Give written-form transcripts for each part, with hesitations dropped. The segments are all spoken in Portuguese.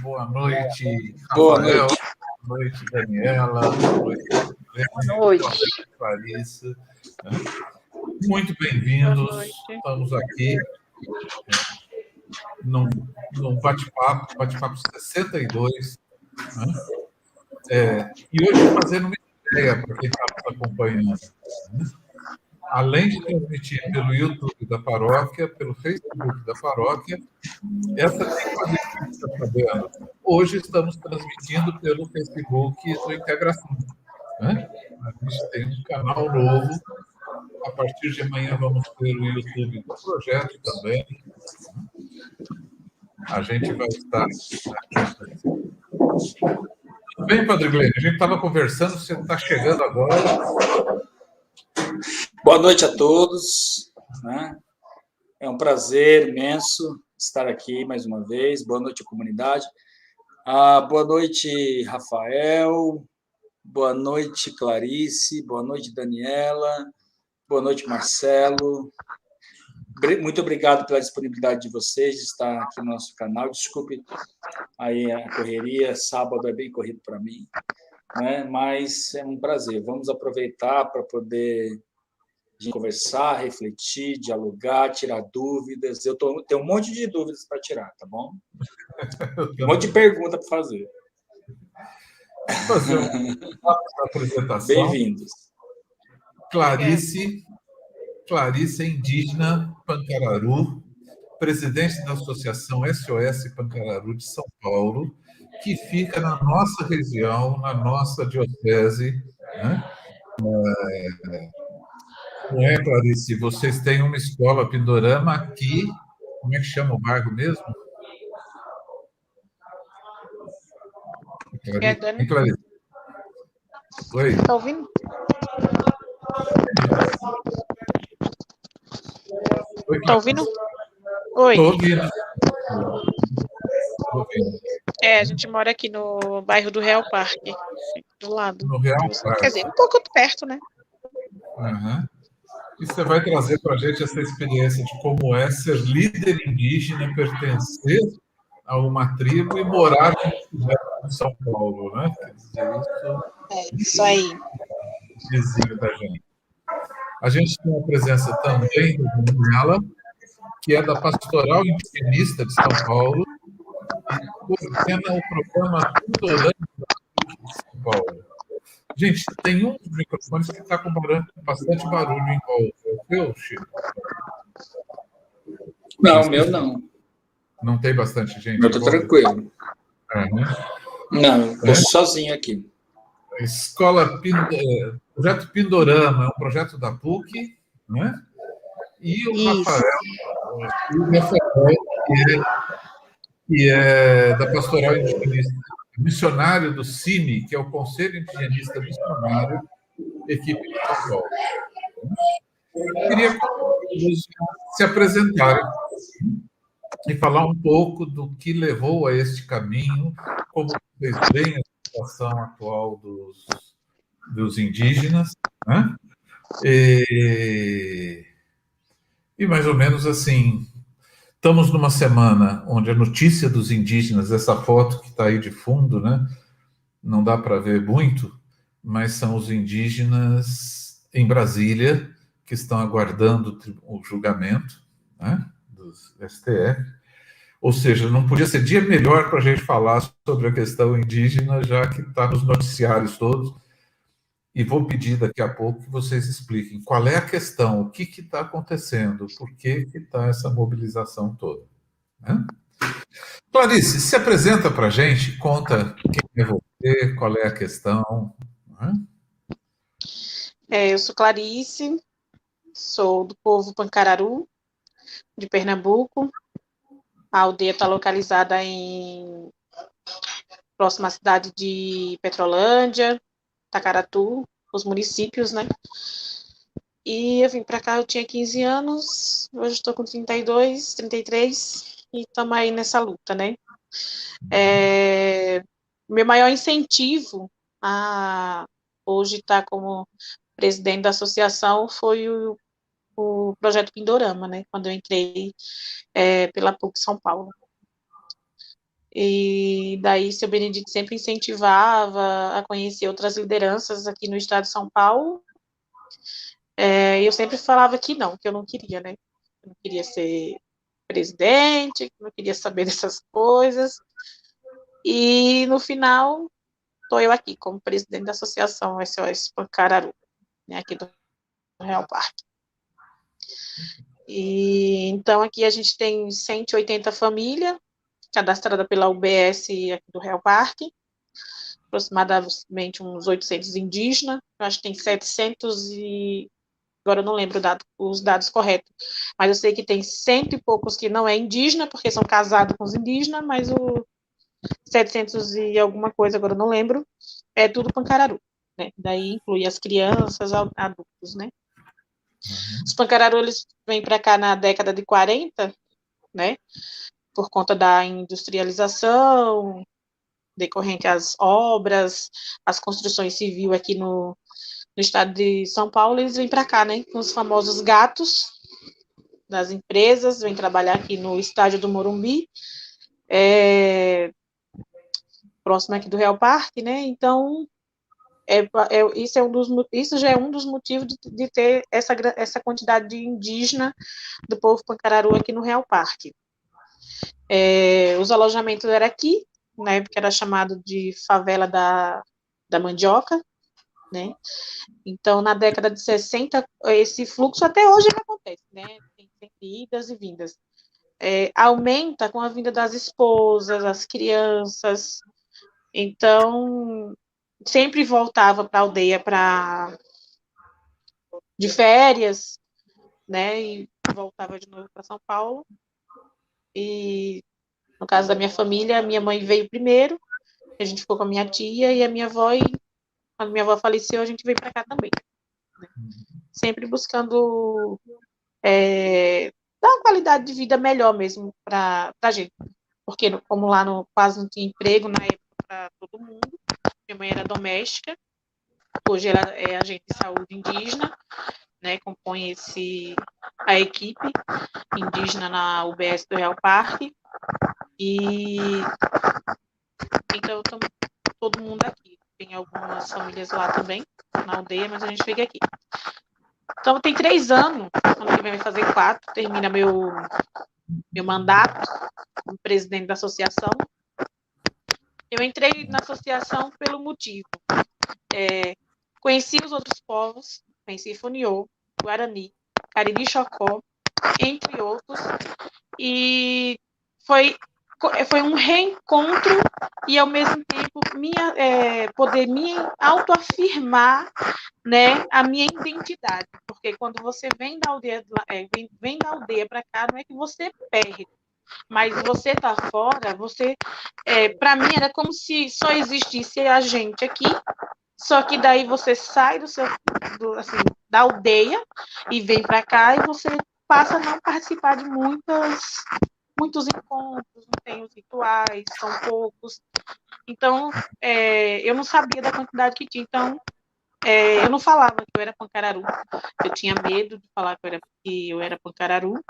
boa noite, Boa Rafael, noite. boa noite, Daniela, boa noite, Boa noite. Clarice. Muito bem-vindos, estamos aqui num bate-papo 62, né? E hoje fazendo uma ideia para quem está nos acompanhando, né? Além de transmitir pelo YouTube da paróquia, pelo Facebook da paróquia, essa tem uma dica que você está sabendo. Hoje estamos transmitindo pelo Facebook do Integração, né? A gente tem um canal novo. A partir de amanhã vamos ter o YouTube do projeto também. A gente vai estar aqui. Tudo bem, Padre Glênio? A gente estava conversando, você está chegando agora. Boa noite a todos, né? É um prazer imenso estar aqui mais uma vez. Boa noite, comunidade. Boa noite, Rafael. Boa noite, Clarice. Boa noite, Daniela. Boa noite, Marcelo. Muito obrigado pela disponibilidade de vocês de estar aqui no nosso canal. Desculpe aí a correria, sábado é bem corrido para mim, né? Mas é um prazer. Vamos aproveitar para poder conversar, refletir, dialogar, tirar dúvidas. Eu tenho um monte de dúvidas para tirar, tá bom? Um monte de pergunta para fazer. Fazer uma apresentação. Bem-vindos. Clarice é indígena Pancararu, presidente da Associação SOS Pancararu de São Paulo, que fica na nossa região, na nossa diocese, né? Não é, Clarice? Vocês têm uma escola Pindorama aqui. Como é que chama o bairro mesmo? Dani? Clarice? Oi. Está ouvindo? Está ouvindo? Oi. Estou ouvindo. A gente mora aqui no bairro do Real Parque, do lado. No Real Parque. Quer dizer, um pouco perto, né? Uhum. E você vai trazer para a gente essa experiência de como é ser líder indígena, pertencer a uma tribo e morar em São Paulo, né? Quer dizer, Isso aí. Vizinho da gente. A gente tem a presença também da Daniela, que é da Pastoral Indigenista de São Paulo, e coordena o programa Pindorama de São Paulo. Gente, tem um dos microfones que está com bastante barulho em volta. É o teu, Chico? Não, o meu não. Não tem bastante gente? Eu estou tranquilo. Não, estou sozinho aqui. A escola Projeto Pindorama é um projeto da PUC, né? E o Rafael, que é da Pastoral Indigenista, missionário do CIMI, que é o Conselho Indigenista Missionário, equipe de São Paulo. Eu queria que eles se apresentarem e falar um pouco do que levou a este caminho, como vocês veem a situação atual dos indígenas, né? E mais ou menos assim, estamos numa semana onde a notícia dos indígenas, essa foto que está aí de fundo, né? Não dá para ver muito, mas são os indígenas em Brasília que estão aguardando o julgamento, né, dos STF. Ou seja, não podia ser dia melhor para a gente falar sobre a questão indígena, já que está nos noticiários todos. E vou pedir daqui a pouco que vocês expliquem qual é a questão, o que está acontecendo, por que está essa mobilização toda, né? Clarice, se apresenta para a gente, conta quem é você, qual é a questão. Né? Eu sou Clarice, sou do povo Pancararu, de Pernambuco. A aldeia está localizada próxima à cidade de Petrolândia, Tacaratu, os municípios, né? E eu vim para cá, eu tinha 15 anos, hoje estou com 32, 33, e estamos aí nessa luta, né? Meu maior incentivo a hoje estar como presidente da associação foi o projeto Pindorama, né? Quando eu entrei pela PUC São Paulo. E daí, seu Benedito sempre incentivava a conhecer outras lideranças aqui no estado de São Paulo. E eu sempre falava que eu não queria, né? Eu não queria ser presidente, que não queria saber dessas coisas. E no final, estou eu aqui como presidente da associação SOS Pancararu, né, aqui do Real Parque. E então aqui a gente tem 180 famílias cadastradas pela UBS aqui do Real Parque, aproximadamente uns 800 indígenas, eu acho que tem 700 e agora eu não lembro os dados corretos, mas eu sei que tem 100 e poucos que não é indígena, porque são casados com os indígenas, mas o 700 e alguma coisa, agora eu não lembro, é tudo Pancararu, né? Daí inclui as crianças, adultos, né? Os Pancararu, eles vêm para cá na década de 40, né? Por conta da industrialização, decorrente às obras, as construções civis aqui no estado de São Paulo, eles vêm para cá, né? Com os famosos gatos das empresas, vêm trabalhar aqui no estádio do Morumbi, próximo aqui do Real Parque, né? Então, isso já é um dos motivos de ter essa quantidade de indígena do povo Pancararu aqui no Real Parque. Os alojamentos eram aqui, na época era chamado de favela da Mandioca, né? Então, na década de 60, esse fluxo até hoje acontece, né? Tem sempre idas e vindas. Aumenta com a vinda das esposas, as crianças. Então, sempre voltava para a aldeia de férias, né? E voltava de novo para São Paulo. E no caso da minha família, a minha mãe veio primeiro, a gente ficou com a minha tia e a minha avó, e quando minha avó faleceu, a gente veio para cá também. Né? Sempre buscando dar uma qualidade de vida melhor mesmo para a gente. Porque como lá quase não tinha emprego na época para todo mundo, minha mãe era doméstica, hoje ela é agente de saúde indígena, né, compõe a equipe indígena na UBS do Real Parque, e então todo mundo aqui. Tem algumas famílias lá também, na aldeia, mas a gente fica aqui. Então, tem 3 anos, ano que vem vai fazer 4, termina meu mandato como presidente da associação. Eu entrei na associação pelo motivo. Conheci os outros povos, conheci Funiô, Guarani, Cariri-Chocó, entre outros, e foi um reencontro e, ao mesmo tempo, poder me autoafirmar, né, a minha identidade. Porque quando você vem da aldeia, vem da aldeia para cá, não é que você perde, mas você tá fora, para mim era como se só existisse a gente aqui, só que daí você sai da aldeia e vem para cá e você passa a não participar de muitos encontros, não tem os rituais, são poucos. Então, eu não sabia da quantidade que tinha. Então, eu não falava que eu era Pancararu. Eu tinha medo de falar que eu era Pancararu.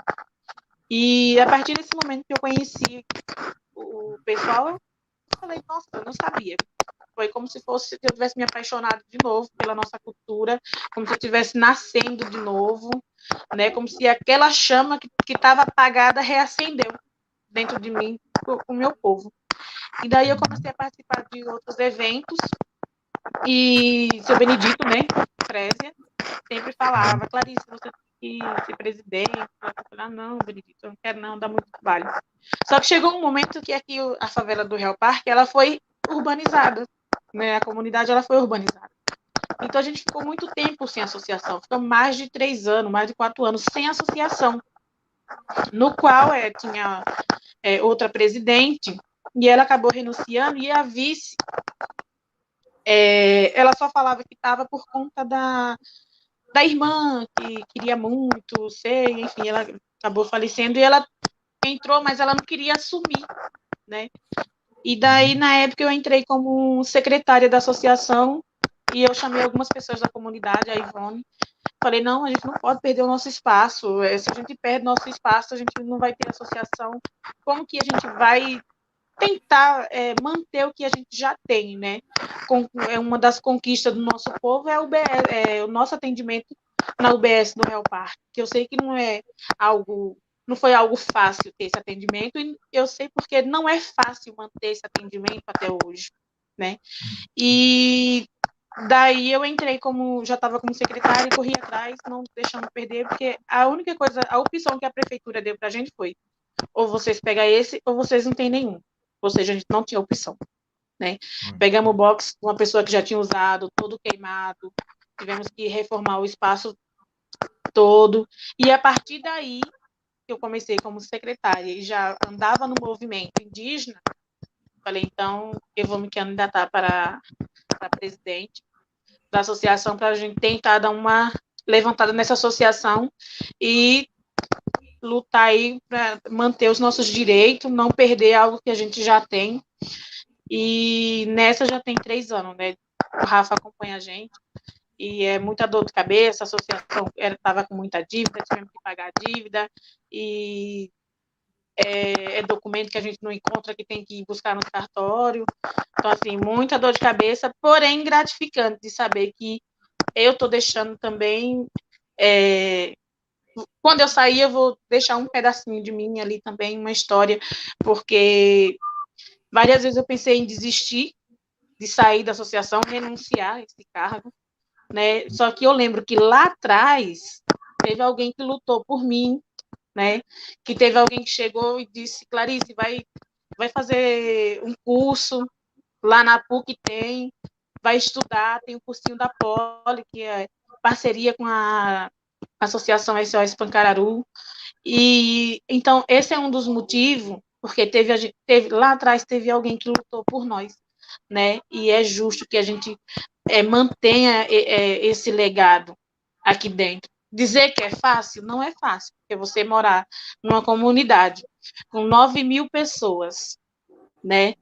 E a partir desse momento que eu conheci o pessoal, eu falei, nossa, eu não sabia. Foi como se eu tivesse me apaixonado de novo pela nossa cultura, como se eu estivesse nascendo de novo, né? Como se aquela chama que estava apagada reacendeu dentro de mim, com o meu povo. E daí eu comecei a participar de outros eventos, e seu Benedito, né, Frésia, sempre falava, Clarice, você tem que ser presidente. Eu falei, não, Benedito, eu não quero não, dá muito trabalho. Só que chegou um momento que aqui a favela do Real Parque, ela foi urbanizada, né, a comunidade ela foi urbanizada. Então a gente ficou muito tempo sem associação, ficou mais de 3 anos, mais de 4 anos sem associação, no qual tinha outra presidente, e ela acabou renunciando, e a vice, ela só falava que estava por conta da irmã, que queria muito ser, enfim, ela acabou falecendo, e ela entrou, mas ela não queria assumir, né? E daí, na época, eu entrei como secretária da associação, e eu chamei algumas pessoas da comunidade, a Ivone, falei, não, a gente não pode perder o nosso espaço, se a gente perde nosso espaço, a gente não vai ter associação, como que a gente vai tentar manter o que a gente já tem, né? Uma das conquistas do nosso povo é o nosso atendimento na UBS do Real Parque, que eu sei que não foi algo fácil ter esse atendimento, e eu sei porque não é fácil manter esse atendimento até hoje, né? E daí eu entrei já estava como secretária e corri atrás, não deixando perder, porque a opção que a prefeitura deu para a gente foi: ou vocês pegam esse, ou vocês não têm nenhum. Ou seja, a gente não tinha opção, né? Pegamos o box de uma pessoa que já tinha usado, todo queimado, tivemos que reformar o espaço todo, e a partir daí que eu comecei como secretária e já andava no movimento indígena, falei, então, eu vou me candidatar para presidente da associação, para a gente tentar dar uma levantada nessa associação e lutar aí para manter os nossos direitos, não perder algo que a gente já tem. E nessa já tem 3 anos, né? O Rafa acompanha a gente, e é muita dor de cabeça, a associação estava com muita dívida, tivemos que pagar a dívida, e é documento que a gente não encontra, que tem que ir buscar no cartório. Então, assim, muita dor de cabeça, porém gratificante de saber que eu estou deixando também... quando eu sair, eu vou deixar um pedacinho de mim ali também, uma história, porque várias vezes eu pensei em desistir, de sair da associação, renunciar a esse cargo, né? Só que eu lembro que lá atrás teve alguém que lutou por mim, né? Que teve alguém que chegou e disse: Clarice, vai fazer um curso lá na PUC, vai estudar, tem o cursinho da Poli, que é parceria com a Associação SOS Pancararu. E então esse é um dos motivos, porque lá atrás teve alguém que lutou por nós, né? E é justo que a gente mantenha esse legado aqui dentro. Dizer que é fácil, não é fácil, porque você morar numa comunidade com 9.000 pessoas, né?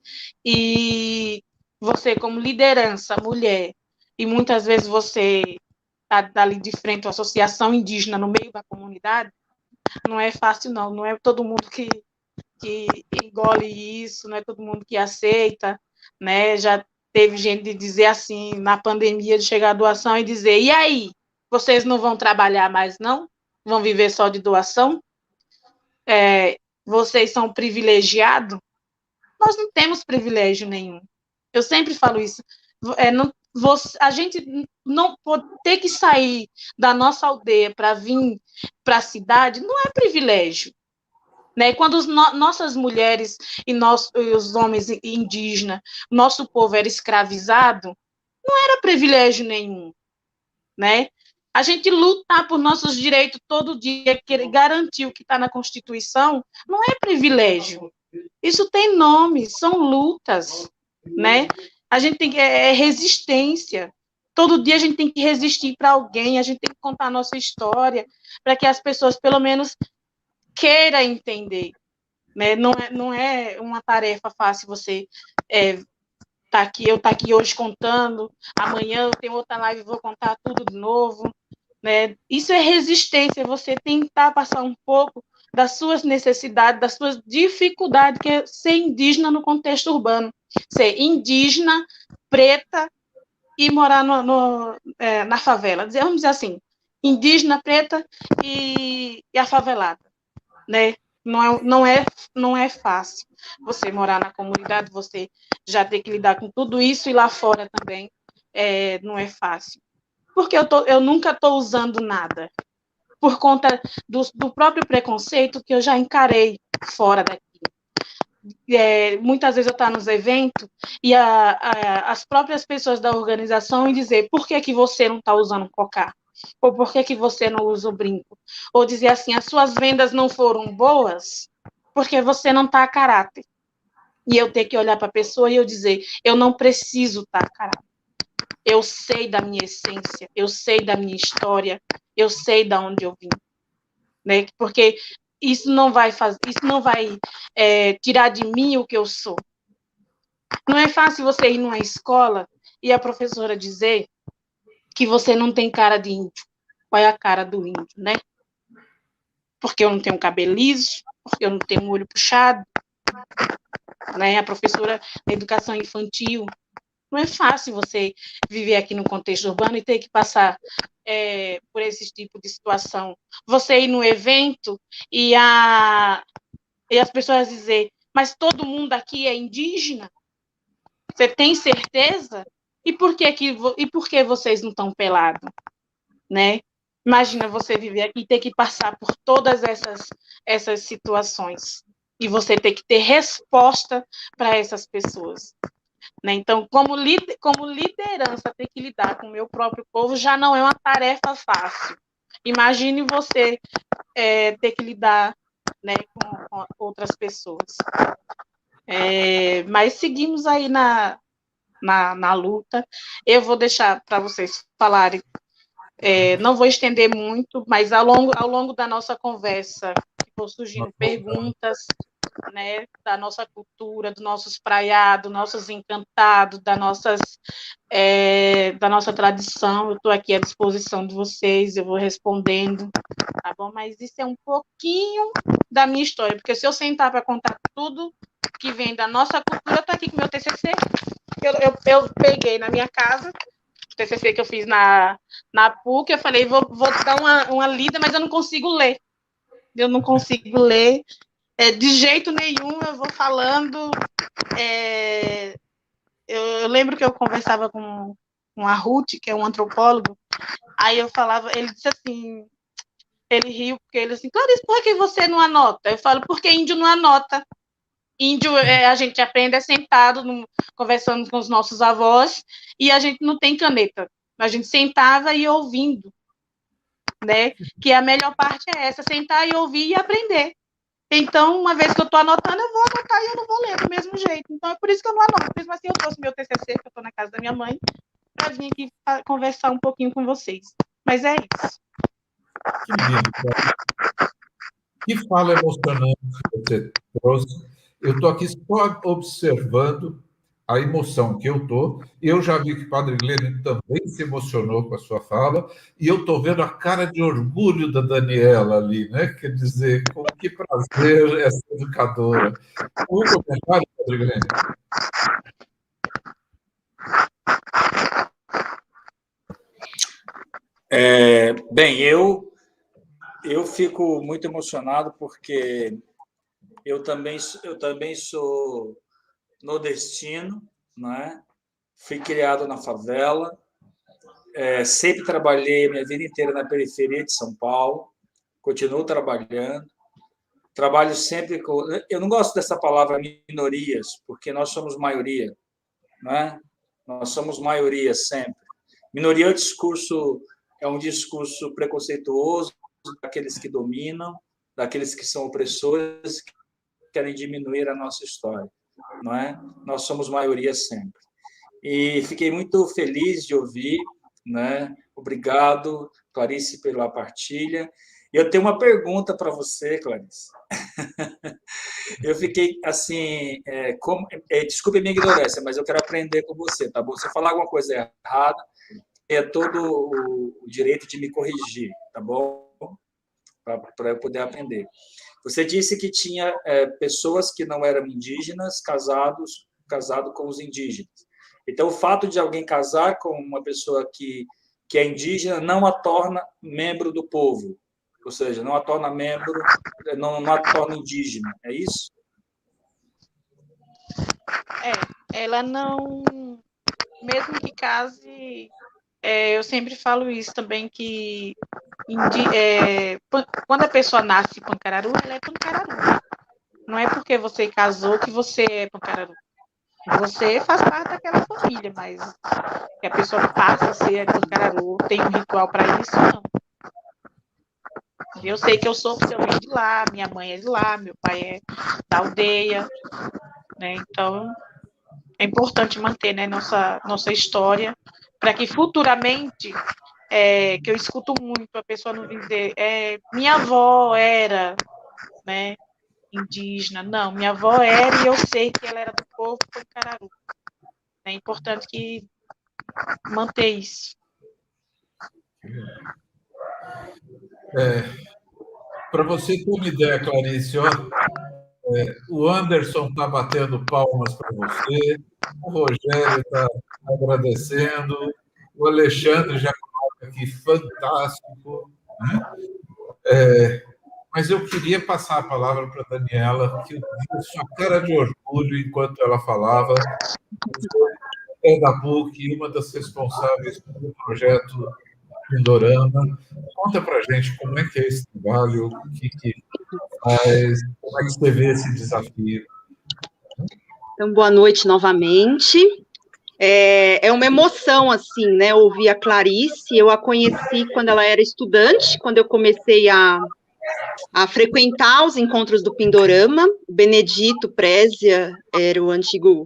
E você, como liderança, mulher, e muitas vezes você está ali de frente à associação indígena no meio da comunidade, não é fácil, não. Não é todo mundo que engole isso, não é todo mundo que aceita, né? Já teve gente de dizer assim, na pandemia, de chegar a doação e dizer: e aí, vocês não vão trabalhar mais, não? Vão viver só de doação? Vocês são privilegiados? Nós não temos privilégio nenhum. Eu sempre falo isso. A gente não pode ter que sair da nossa aldeia para vir para a cidade, não é privilégio. Né? Quando nossas mulheres e os homens indígenas, nosso povo era escravizado, não era privilégio nenhum, né? A gente lutar por nossos direitos todo dia, garantir o que está na Constituição, não é privilégio. Isso tem nome, são lutas, né? A gente tem resistência. Todo dia a gente tem que resistir para alguém, a gente tem que contar a nossa história, para que as pessoas, pelo menos, queiram entender. Né? Não é uma tarefa fácil você tá aqui hoje contando, amanhã eu tenho outra live e vou contar tudo de novo. Né? Isso é resistência, você tentar passar um pouco das suas necessidades, das suas dificuldades, que é ser indígena no contexto urbano. Ser indígena, preta e morar na favela. Vamos dizer assim, indígena, preta e a favelada. Né? Não é fácil você morar na comunidade, você já ter que lidar com tudo isso, e lá fora também não é fácil. Porque eu nunca estou usando nada, por conta do próprio preconceito que eu já encarei fora daqui. Muitas vezes eu estou nos eventos e as próprias pessoas da organização dizer: por que você não está usando cocá? Ou por que você não usa o brinco? Ou dizer assim: as suas vendas não foram boas porque você não está a caráter. E eu ter que olhar para a pessoa e eu dizer: eu não preciso estar a caráter. Eu sei da minha essência, eu sei da minha história, eu sei de onde eu vim. Né? Porque isso não vai tirar de mim o que eu sou. Não é fácil você ir numa escola e a professora dizer que você não tem cara de índio. Qual é a cara do índio, né? Porque eu não tenho cabelo liso, porque eu não tenho um olho puxado. né? A professora da educação infantil. Não é fácil você viver aqui no contexto urbano e ter que passar por esse tipo de situação. Você ir no evento e as pessoas dizer, mas todo mundo aqui é indígena? Você tem certeza? E por que vocês não estão pelados? Né? Imagina você viver aqui e ter que passar por todas essas situações. E você ter que ter resposta para essas pessoas. Né? Então, como liderança, ter que lidar com o meu próprio povo já não é uma tarefa fácil. Imagine você ter que lidar, né, com outras pessoas. Mas seguimos aí na luta. Eu vou deixar para vocês falarem. Não vou estender muito, mas ao longo da nossa conversa, vão surgindo perguntas, né, da nossa cultura, dos nossos praiados, nossos encantados, da nossa tradição. Eu estou aqui à disposição de vocês, eu vou respondendo, tá bom? Mas isso é um pouquinho da minha história, porque se eu sentar para contar tudo que vem da nossa cultura, eu estou aqui com o meu TCC. Eu peguei na minha casa, o TCC que eu fiz na PUC, eu falei, vou dar uma lida, mas eu não consigo ler. De jeito nenhum, eu vou falando. Eu lembro que eu conversava com a Ruth, que é um antropólogo, aí eu falava, ele disse assim, ele riu, porque ele disse assim, Clarice, por que você não anota? Eu falo, porque índio não anota. Índio, a gente aprende sentado, conversando com os nossos avós, e a gente não tem caneta. A gente sentava e ouvindo, né? Que a melhor parte é essa, sentar e ouvir e aprender. Então, uma vez que eu estou anotando, eu vou anotar e eu não vou ler do mesmo jeito. Então, é por isso que eu não anoto. Mesmo assim, eu trouxe meu TCC, que eu estou na casa da minha mãe, para vir aqui conversar um pouquinho com vocês. Mas é isso. Que lindo. Que fala emocionante que você trouxe. Eu estou aqui só observando a emoção que eu estou. Eu já vi que o Padre Glênio também se emocionou com a sua fala, e eu estou vendo a cara de orgulho da Daniela ali, né? Quer dizer, com que prazer essa educadora. Um comentário, Padre Glênio? Bem, eu fico muito emocionado porque eu também sou nordestino, né? Fui criado na favela, sempre trabalhei minha vida inteira na periferia de São Paulo, continuo trabalhando, trabalho sempre com... Eu não gosto dessa palavra minorias, porque nós somos maioria, né? Nós somos maioria sempre. Minoria é um discurso preconceituoso daqueles que dominam, daqueles que são opressores, que querem diminuir a nossa história, não é? Nós somos maioria sempre. E fiquei muito feliz de ouvir, né? Obrigado, Clarice, pela partilha. E eu tenho uma pergunta para você, Clarice. Eu fiquei assim, desculpe a minha ignorância, mas eu quero aprender com você, tá bom? Se eu falar alguma coisa errada, é todo o direito de me corrigir, tá bom? Para eu poder aprender. Você disse que tinha pessoas que não eram indígenas casado com os indígenas. Então, o fato de alguém casar com uma pessoa que é indígena não a torna membro do povo, ou seja, não a torna membro, não a torna indígena, é isso? Ela não, mesmo que case, eu sempre falo isso também, que quando a pessoa nasce pancararu, ela é pancararu. Não é porque você casou que você é pancararu. Você faz parte daquela família, mas que a pessoa passa a ser pancararu, tem um ritual para isso, não. Eu sei que eu sou porque eu venho de lá, minha mãe é de lá, meu pai é da aldeia, né? Então, é importante manter, né, nossa história, para que futuramente, que eu escuto muito, a pessoa não dizer, minha avó era, né, indígena. Não, minha avó era e eu sei que ela era do povo pancararu. É importante que manter isso. Para você ter uma ideia, Clarice, ó, O Anderson está batendo palmas para você, o Rogério está agradecendo, o Alexandre já coloca aqui, fantástico, né? Mas eu queria passar a palavra para a Daniela, que eu vi sua cara de orgulho enquanto ela falava. É da PUC, uma das responsáveis pelo projeto Pindorama. Conta para a gente como é que é esse trabalho, o que faz, como é que você vê esse desafio. Então, boa noite novamente. É uma emoção, assim, né, ouvir a Clarice. Eu a conheci quando ela era estudante, quando eu comecei a frequentar os encontros do Pindorama. O Benedito Prézia era o antigo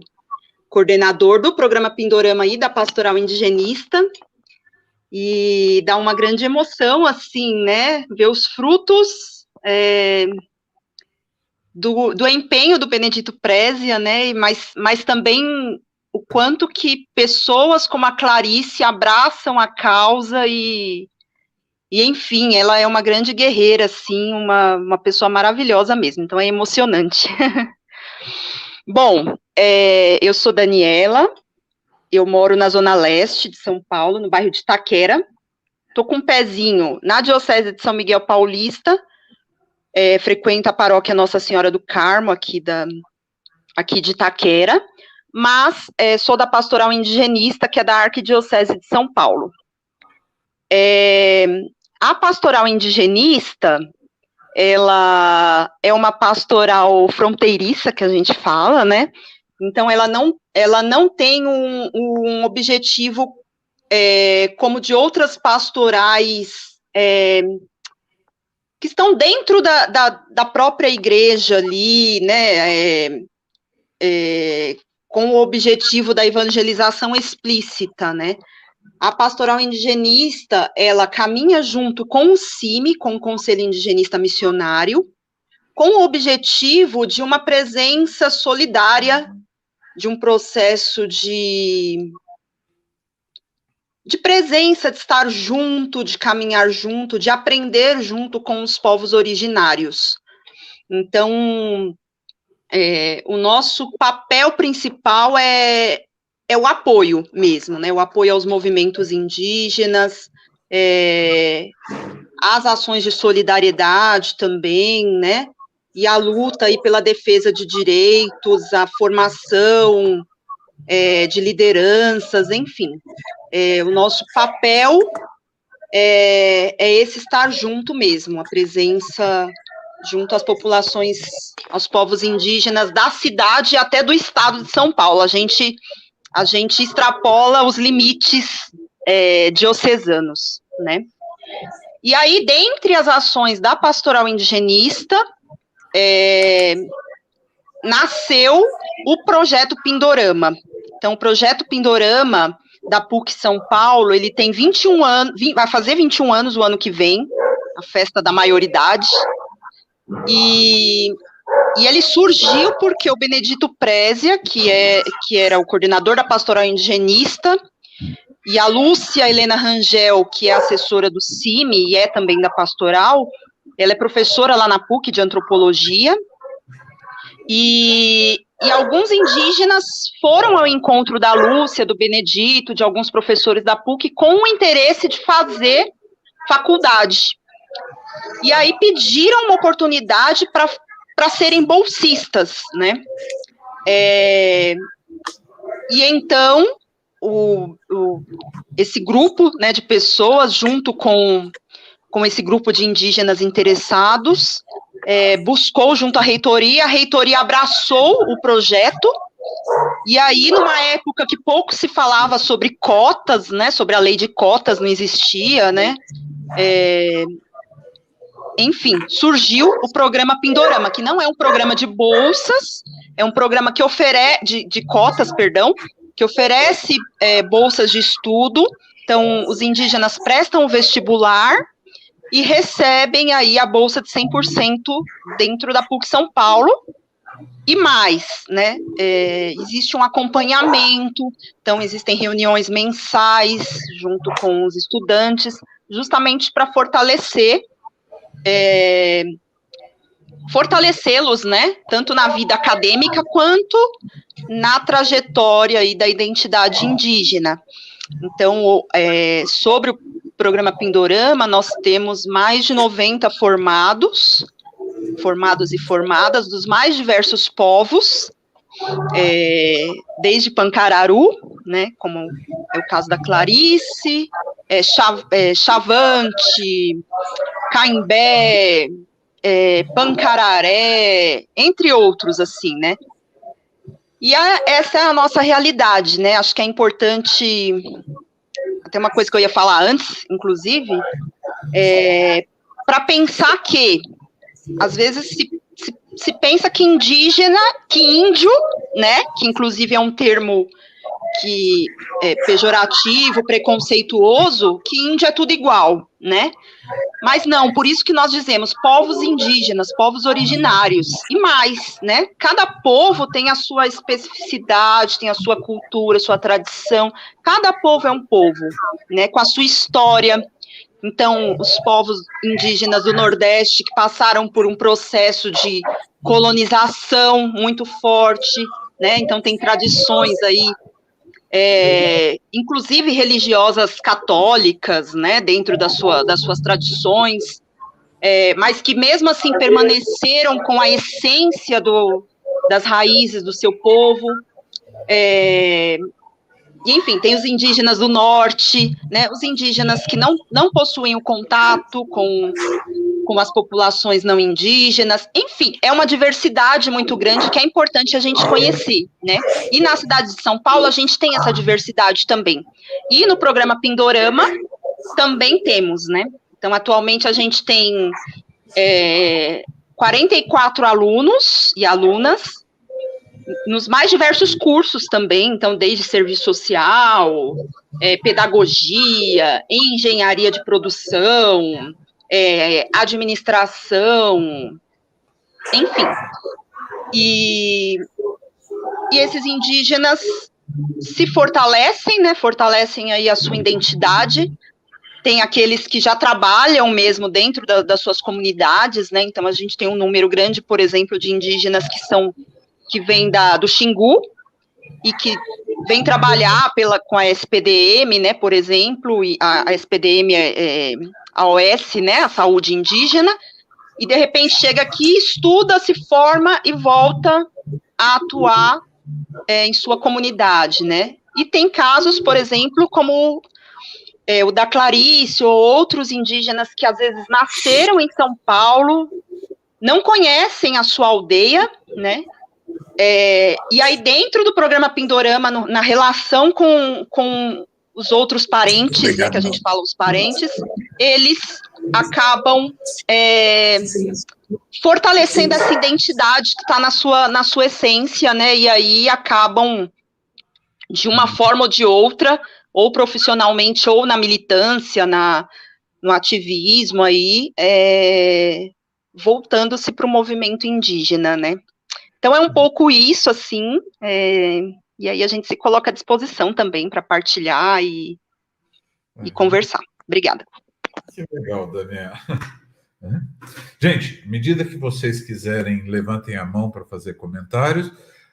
coordenador do programa Pindorama e da Pastoral Indigenista, e dá uma grande emoção, assim, né, ver os frutos do empenho do Benedito Prézia, né, mas também o quanto que pessoas como a Clarice abraçam a causa e enfim, ela é uma grande guerreira, assim, uma pessoa maravilhosa mesmo, então é emocionante. Bom, eu sou Daniela, eu moro na Zona Leste de São Paulo, no bairro de Itaquera, estou com um pezinho na Diocese de São Miguel Paulista, frequento a paróquia Nossa Senhora do Carmo, aqui de Itaquera, mas sou da Pastoral Indigenista, que é da Arquidiocese de São Paulo. A Pastoral Indigenista, ela é uma pastoral fronteiriça, que a gente fala, né? Então, ela não tem um objetivo como de outras pastorais que estão dentro da própria igreja ali, né? Com o objetivo da evangelização explícita, né? A pastoral indigenista, ela caminha junto com o CIMI, com o Conselho Indigenista Missionário, com o objetivo de uma presença solidária, de um processo de presença, de estar junto, de caminhar junto, de aprender junto com os povos originários. Então, o nosso papel principal é o apoio mesmo, né? O apoio aos movimentos indígenas, as ações de solidariedade também, né? E a luta aí pela defesa de direitos, a formação de lideranças, enfim. O nosso papel é esse estar junto mesmo, a presença junto às populações, aos povos indígenas da cidade e até do estado de São Paulo. A gente extrapola os limites diocesanos, né? E aí, dentre as ações da pastoral indigenista, nasceu o projeto Pindorama. Então, o projeto Pindorama da PUC São Paulo, ele tem 21 anos, vai fazer 21 anos o ano que vem, a festa da maioridade, e ele surgiu porque o Benedito Prézia, que era o coordenador da pastoral indigenista, e a Lúcia Helena Rangel, que é assessora do CIMI e é também da pastoral, ela é professora lá na PUC de antropologia, e alguns indígenas foram ao encontro da Lúcia, do Benedito, de alguns professores da PUC, com o interesse de fazer faculdade. E aí pediram uma oportunidade para serem bolsistas, né? E então, esse grupo, né, de pessoas, junto com esse grupo de indígenas interessados, buscou junto à reitoria, a reitoria abraçou o projeto, e aí, numa época que pouco se falava sobre cotas, né, sobre a lei de cotas, não existia, né, enfim, surgiu o programa Pindorama, que não é um programa de bolsas, é um programa que oferece, de cotas, perdão, que oferece bolsas de estudo. Então, os indígenas prestam o vestibular e recebem aí a bolsa de 100% dentro da PUC São Paulo, e mais, né, existe um acompanhamento, então existem reuniões mensais junto com os estudantes, justamente para fortalecer fortalecê-los, né, tanto na vida acadêmica quanto na trajetória aí da identidade indígena. Então, sobre o programa Pindorama, nós temos mais de 90 formados e formadas dos mais diversos povos, desde Pancararu, né, como é o caso da Clarice, Chavante, Caimbé, Pancararé, entre outros, assim, né. E essa é a nossa realidade, né, acho que é importante, até uma coisa que eu ia falar antes, inclusive, para pensar que, às vezes, se pensa que indígena, que índio, né, que inclusive é um termo que é pejorativo, preconceituoso, que índio é tudo igual, né? Mas não, por isso que nós dizemos povos indígenas, povos originários, e mais, né? Cada povo tem a sua especificidade, tem a sua cultura, sua tradição, cada povo é um povo, né? Com a sua história. Então, os povos indígenas do Nordeste que passaram por um processo de colonização muito forte, né? Então, tem tradições aí, inclusive religiosas católicas, né, dentro das suas tradições, mas que mesmo assim permaneceram com a essência das raízes do seu povo. E, enfim, tem os indígenas do norte, né, os indígenas que não possuem o contato com as populações não indígenas, enfim, é uma diversidade muito grande que é importante a gente conhecer, né? E na cidade de São Paulo a gente tem essa diversidade também. E no programa Pindorama também temos, né? Então, atualmente a gente tem 44 alunos e alunas nos mais diversos cursos também, então, desde serviço social, pedagogia, engenharia de produção, administração, enfim. E esses indígenas se fortalecem, né? Fortalecem aí a sua identidade. Tem aqueles que já trabalham mesmo dentro das suas comunidades, né? Então, a gente tem um número grande, por exemplo, de indígenas que vêm do Xingu e que vêm trabalhar com a SPDM, né, por exemplo, e a SPDM a OS, né, a saúde indígena, e de repente chega aqui, estuda, se forma e volta a atuar em sua comunidade, né. E tem casos, por exemplo, como o da Clarice, ou outros indígenas que às vezes nasceram em São Paulo, não conhecem a sua aldeia, né. E aí dentro do programa Pindorama, na relação com os outros parentes, né, que a gente fala os parentes, eles acabam fortalecendo essa identidade que está na sua essência, né, e aí acabam, de uma forma ou de outra, ou profissionalmente, ou na militância, no ativismo aí, voltando-se para o movimento indígena, né. Então, é um pouco isso, assim, e aí a gente se coloca à disposição também para partilhar e conversar. Obrigada. Que legal, Daniel. Gente, à medida que vocês quiserem, levantem a mão para fazer comentários.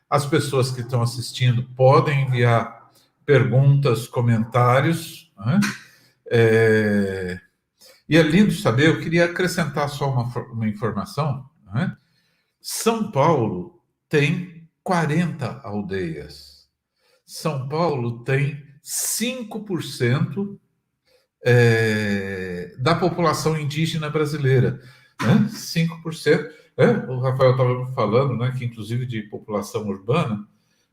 As pessoas que estão assistindo podem enviar perguntas, comentários, né? E é lindo saber, eu queria acrescentar só uma informação, né? São Paulo tem 40 aldeias. São Paulo tem 5% da população indígena brasileira. Né? 5%. O Rafael estava falando, né, que inclusive de população urbana,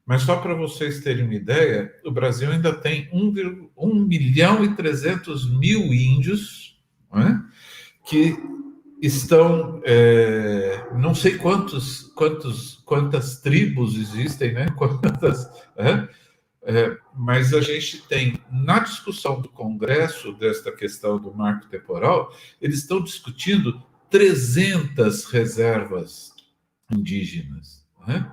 mas só para vocês terem uma ideia, o Brasil ainda tem 1.300.000 índios, né, que estão, não sei quantas tribos existem, né? Mas a gente tem, na discussão do Congresso, desta questão do marco temporal, eles estão discutindo 300 reservas indígenas, né?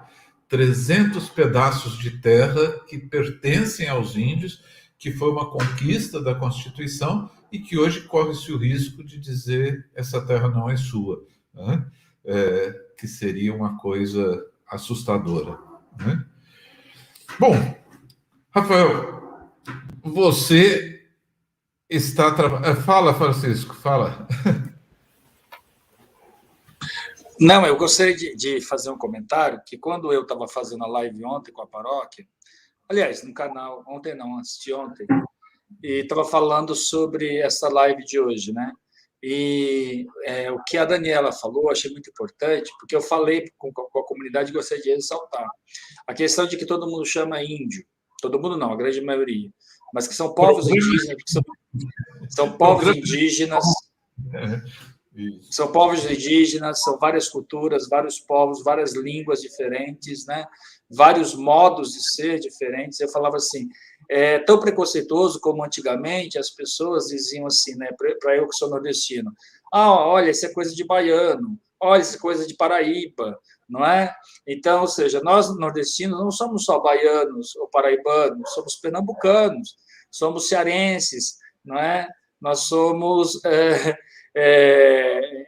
300 pedaços de terra que pertencem aos índios, que foi uma conquista da Constituição, e que hoje corre-se o risco de dizer essa terra não é sua, né? que seria uma coisa assustadora, né? Bom, Rafael, você está trabalhando. Fala, Francisco, fala. Não, eu gostaria de fazer um comentário, que quando eu estava fazendo a live ontem com a paróquia, aliás, no canal, ontem não, antes de ontem, e estava falando sobre essa live de hoje, né? E o que a Daniela falou, achei muito importante, porque eu falei com a comunidade e gostaria de ressaltar. A questão de que todo mundo chama índio, todo mundo não, a grande maioria, mas que são povos indígenas, são povos indígenas, são povos indígenas, são várias culturas, vários povos, várias línguas diferentes, né? Vários modos de ser diferentes. Eu falava assim, é tão preconceituoso como antigamente as pessoas diziam assim, né? Para eu que sou nordestino, olha, isso é coisa de baiano, olha, isso é coisa de Paraíba, não é? Então, ou seja, nós nordestinos não somos só baianos ou paraibanos, somos pernambucanos, somos cearenses, não é? Nós somos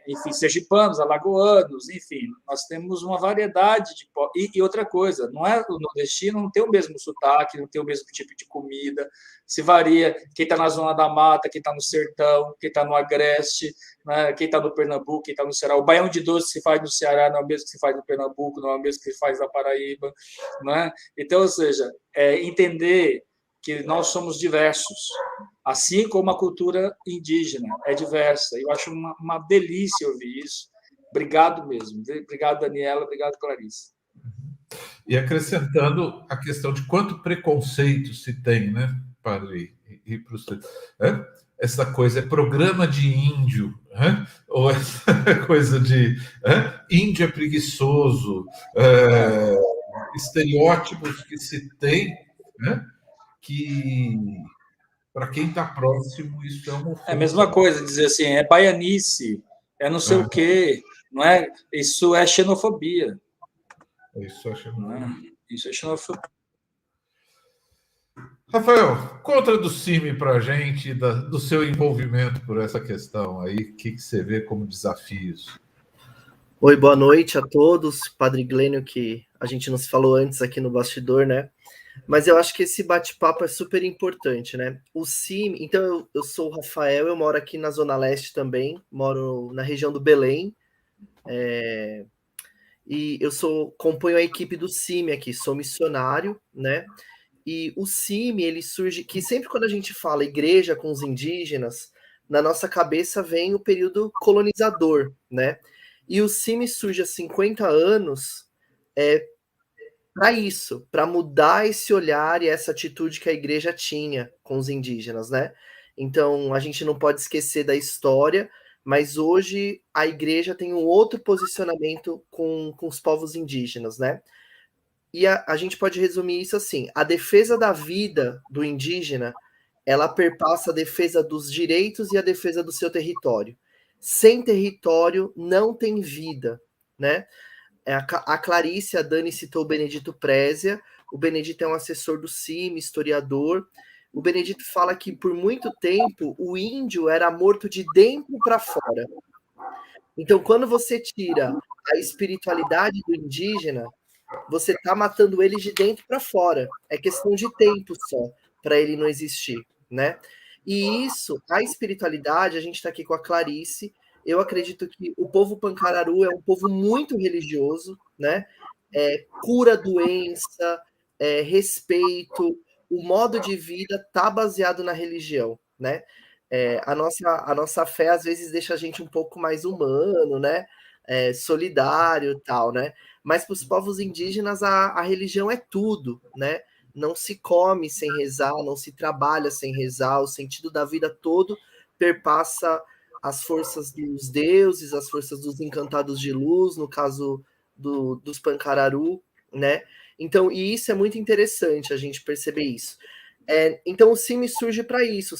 enfim, sergipanos, alagoanos, enfim, nós temos uma variedade de... E outra coisa, não é o nordestino não tem o mesmo sotaque, não tem o mesmo tipo de comida, se varia quem está na zona da mata, quem está no sertão, quem está no agreste, né, quem está no Pernambuco, quem está no Ceará. O baião de doce que se faz no Ceará não é o mesmo que se faz no Pernambuco, não é o mesmo que se faz na Paraíba, né? Então, ou seja, entender que nós somos diversos, assim como a cultura indígena é diversa. Eu acho uma delícia ouvir isso. Obrigado mesmo. Obrigado, Daniela. Obrigado, Clarice. E acrescentando a questão de quanto preconceito se tem, né, padre? Essa coisa é programa de índio, né? Ou essa coisa de índio é preguiçoso, estereótipos que se tem, né? Que para quem está próximo isso é uma ofensa. É a mesma coisa, dizer assim, é baianice, é não sei o quê, não é? Isso é xenofobia. Isso é xenofobia. Isso é xenofobia. Rafael, conta do CIMI para a gente, do seu envolvimento por essa questão aí, o que você vê como desafios? Oi, boa noite a todos. Padre Glênio, que a gente não se falou antes aqui no bastidor, né? Mas eu acho que esse bate-papo é super importante, né? O CIMI, então eu sou o Rafael, eu moro aqui na Zona Leste também, moro na região do Belém, e componho a equipe do CIMI aqui, sou missionário, né? E o CIMI, ele surge, que sempre quando a gente fala igreja com os indígenas, na nossa cabeça vem o período colonizador, né? E o CIMI surge há 50 anos para isso, para mudar esse olhar e essa atitude que a igreja tinha com os indígenas, né? Então, a gente não pode esquecer da história, mas hoje a igreja tem um outro posicionamento com os povos indígenas, né? E a gente pode resumir isso assim: a defesa da vida do indígena, ela perpassa a defesa dos direitos e a defesa do seu território. Sem território não tem vida, né? A Clarice, a Dani citou o Benedito Prézia. O Benedito é um assessor do CIMI, historiador. O Benedito fala que por muito tempo o índio era morto de dentro para fora. Então, quando você tira a espiritualidade do indígena, você está matando ele de dentro para fora. É questão de tempo só para ele não existir, né? E isso, a espiritualidade, a gente está aqui com a Clarice. Eu acredito que o povo Pancararu é um povo muito religioso, né? Cura doença, respeito, o modo de vida está baseado na religião, né? A nossa fé às vezes deixa a gente um pouco mais humano, né? Solidário e tal, né? Mas para os povos indígenas a religião é tudo, né? Não se come sem rezar, não se trabalha sem rezar, o sentido da vida todo perpassa as forças dos deuses, as forças dos encantados de luz, no caso dos Pancararu, né? Então, e isso é muito interessante a gente perceber isso. Então o CIMI surge para isso,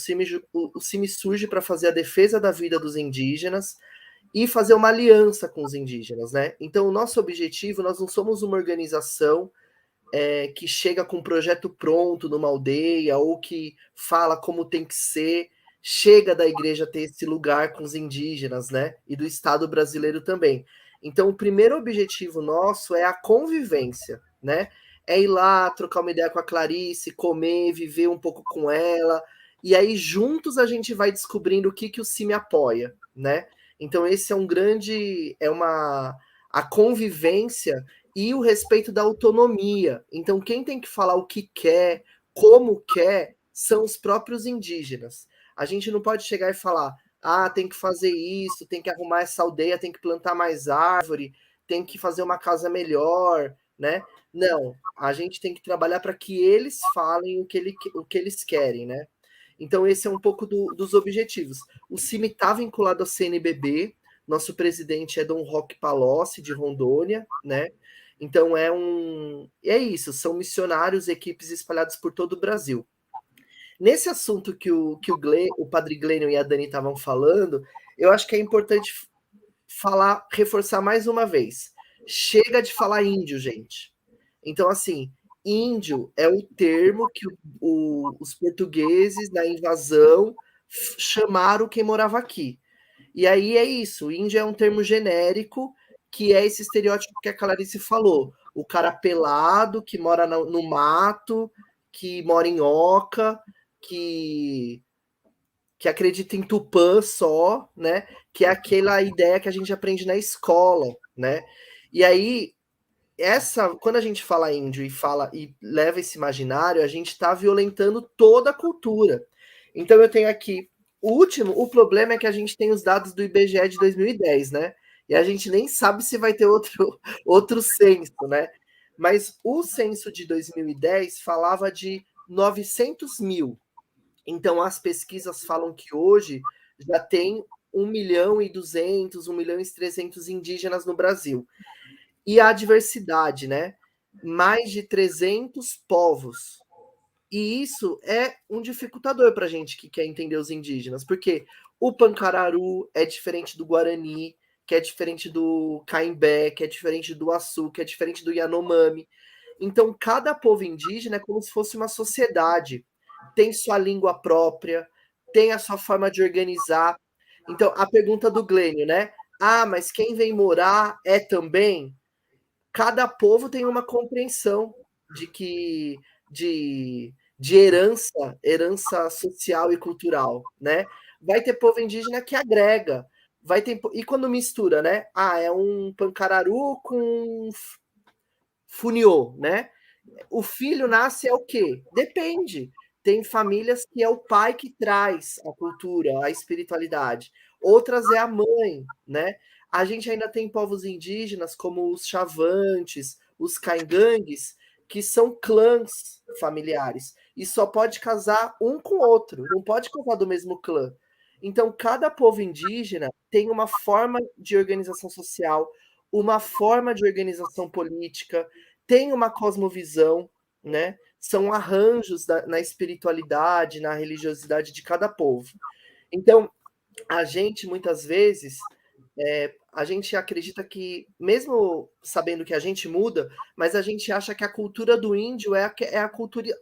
o CIMI surge para fazer a defesa da vida dos indígenas e fazer uma aliança com os indígenas, né? Então, o nosso objetivo, nós não somos uma organização que chega com um projeto pronto numa aldeia ou que fala como tem que ser, chega da igreja ter esse lugar com os indígenas, né? E do Estado brasileiro também. Então, o primeiro objetivo nosso é a convivência, né? É ir lá, trocar uma ideia com a Clarice, comer, viver um pouco com ela, e aí juntos a gente vai descobrindo o que o CIMI apoia, né? Então, esse é um grande, a convivência e o respeito da autonomia. Então, quem tem que falar o que quer, como quer, são os próprios indígenas. A gente não pode chegar e falar, tem que fazer isso, tem que arrumar essa aldeia, tem que plantar mais árvore, tem que fazer uma casa melhor, né? Não, a gente tem que trabalhar para que eles falem o que eles querem, né? Então, esse é um pouco dos objetivos. O CIMI está vinculado ao CNBB, nosso presidente é Dom Roque Palocci, de Rondônia, né? Então, é isso, são missionários, equipes espalhadas por todo o Brasil. Nesse assunto que o Padre Glênio e a Dani estavam falando, eu acho que é importante reforçar mais uma vez. Chega de falar índio, gente. Então, assim, índio é o termo que os portugueses, na invasão, chamaram quem morava aqui. E aí é isso, índio é um termo genérico, que é esse estereótipo que a Clarice falou. O cara pelado, que mora no mato, que mora em oca, que acredita em Tupã só, né? Que é aquela ideia que a gente aprende na escola, né? E aí, quando a gente fala índio e leva esse imaginário, a gente está violentando toda a cultura. Então eu tenho aqui o problema é que a gente tem os dados do IBGE de 2010, né? E a gente nem sabe se vai ter outro censo, né? Mas o censo de 2010 falava de 900 mil. Então, as pesquisas falam que hoje já tem 1.200.000, 1.300.000 indígenas no Brasil. E a diversidade, né? Mais de 300 povos. E isso é um dificultador para a gente que quer entender os indígenas, porque o Pancararu é diferente do Guarani, que é diferente do Caimbé, que é diferente do Açu, que é diferente do Yanomami. Então, cada povo indígena é como se fosse uma sociedade. Tem sua língua própria, tem a sua forma de organizar. Então, a pergunta do Glênio, né? Mas quem vem morar é também? Cada povo tem uma compreensão de herança social e cultural, né? Vai ter povo indígena que agrega, e quando mistura, né? É um pancararu com funiô, né? O filho nasce é o quê? Depende. Tem famílias que é o pai que traz a cultura, a espiritualidade. Outras é a mãe, né? A gente ainda tem povos indígenas, como os Chavantes, os Caingangues, que são clãs familiares. E só pode casar um com o outro, não pode casar do mesmo clã. Então, cada povo indígena tem uma forma de organização social, uma forma de organização política, tem uma cosmovisão, né? São arranjos na espiritualidade, na religiosidade de cada povo. Então, a gente, muitas vezes, a gente acredita que, mesmo sabendo que a gente muda, mas a gente acha que a cultura do índio é a cultura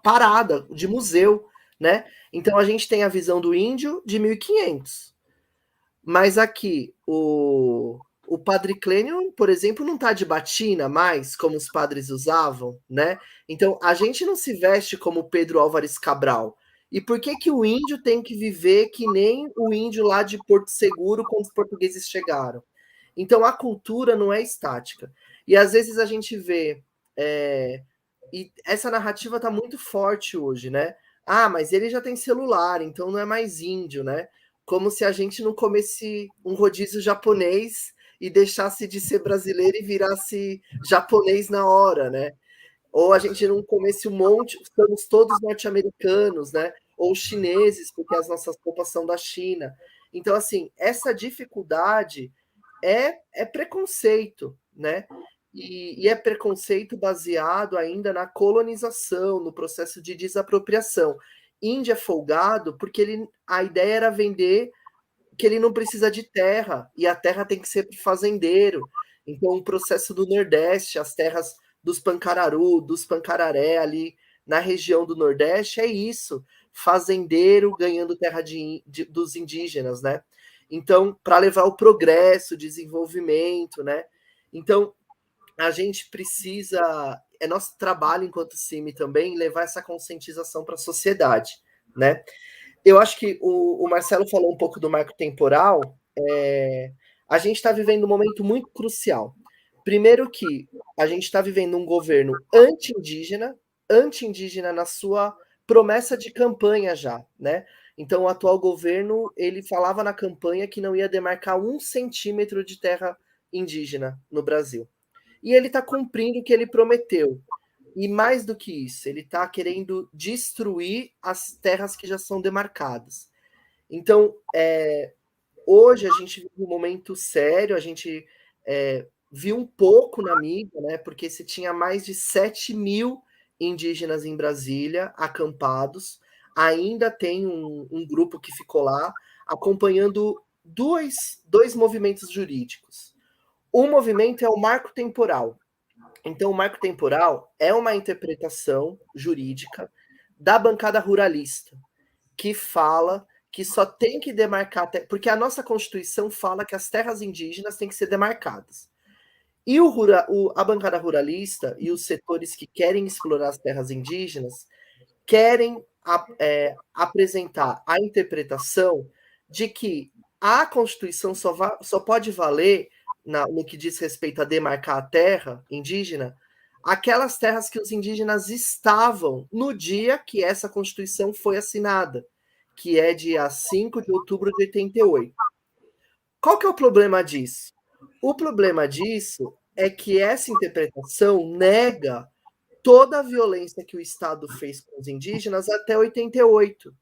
parada, de museu, né? Então, a gente tem a visão do índio de 1500. Mas aqui, o Padre Clênio, por exemplo, não está de batina mais, como os padres usavam, né? Então, a gente não se veste como Pedro Álvares Cabral. E por que o índio tem que viver que nem o índio lá de Porto Seguro quando os portugueses chegaram? Então, a cultura não é estática. E às vezes a gente vê... e essa narrativa está muito forte hoje, né? Mas ele já tem celular, então não é mais índio, né? Como se a gente não comesse um rodízio japonês e deixasse de ser brasileiro e virasse japonês na hora, né? Ou a gente não comesse um monte, somos todos norte-americanos, né? Ou chineses, porque as nossas roupas são da China. Então, assim, essa dificuldade é preconceito, né? E é preconceito baseado ainda na colonização, no processo de desapropriação. Índia é folgado porque a ideia era vender que ele não precisa de terra, e a terra tem que ser para o fazendeiro. Então, o processo do Nordeste, as terras dos Pancararu, dos Pancararé, ali na região do Nordeste, é isso. Fazendeiro ganhando terra dos indígenas, né? Então, para levar o progresso, o desenvolvimento, né? Então, a gente precisa, é nosso trabalho enquanto CIMI também, levar essa conscientização para a sociedade, né? Eu acho que o Marcelo falou um pouco do marco temporal, a gente está vivendo um momento muito crucial. Primeiro que a gente está vivendo um governo anti-indígena na sua promessa de campanha já, né? Então, o atual governo, ele falava na campanha que não ia demarcar 1 centímetro de terra indígena no Brasil. E ele está cumprindo o que ele prometeu. E mais do que isso, ele está querendo destruir as terras que já são demarcadas. Então, hoje a gente vive um momento sério, a gente viu um pouco na mídia, né? Porque se tinha mais de 7 mil indígenas em Brasília, acampados, ainda tem um grupo que ficou lá acompanhando dois movimentos jurídicos. Um movimento é o marco temporal. Então, o marco temporal é uma interpretação jurídica da bancada ruralista, que fala que só tem que demarcar, porque a nossa Constituição fala que as terras indígenas têm que ser demarcadas. E a bancada ruralista e os setores que querem explorar as terras indígenas querem apresentar a interpretação de que a Constituição só pode valer no que diz respeito a demarcar a terra indígena, aquelas terras que os indígenas estavam no dia que essa Constituição foi assinada, que é dia 5 de outubro de 88. Qual que é o problema disso? O problema disso é que essa interpretação nega toda a violência que o Estado fez com os indígenas até 88,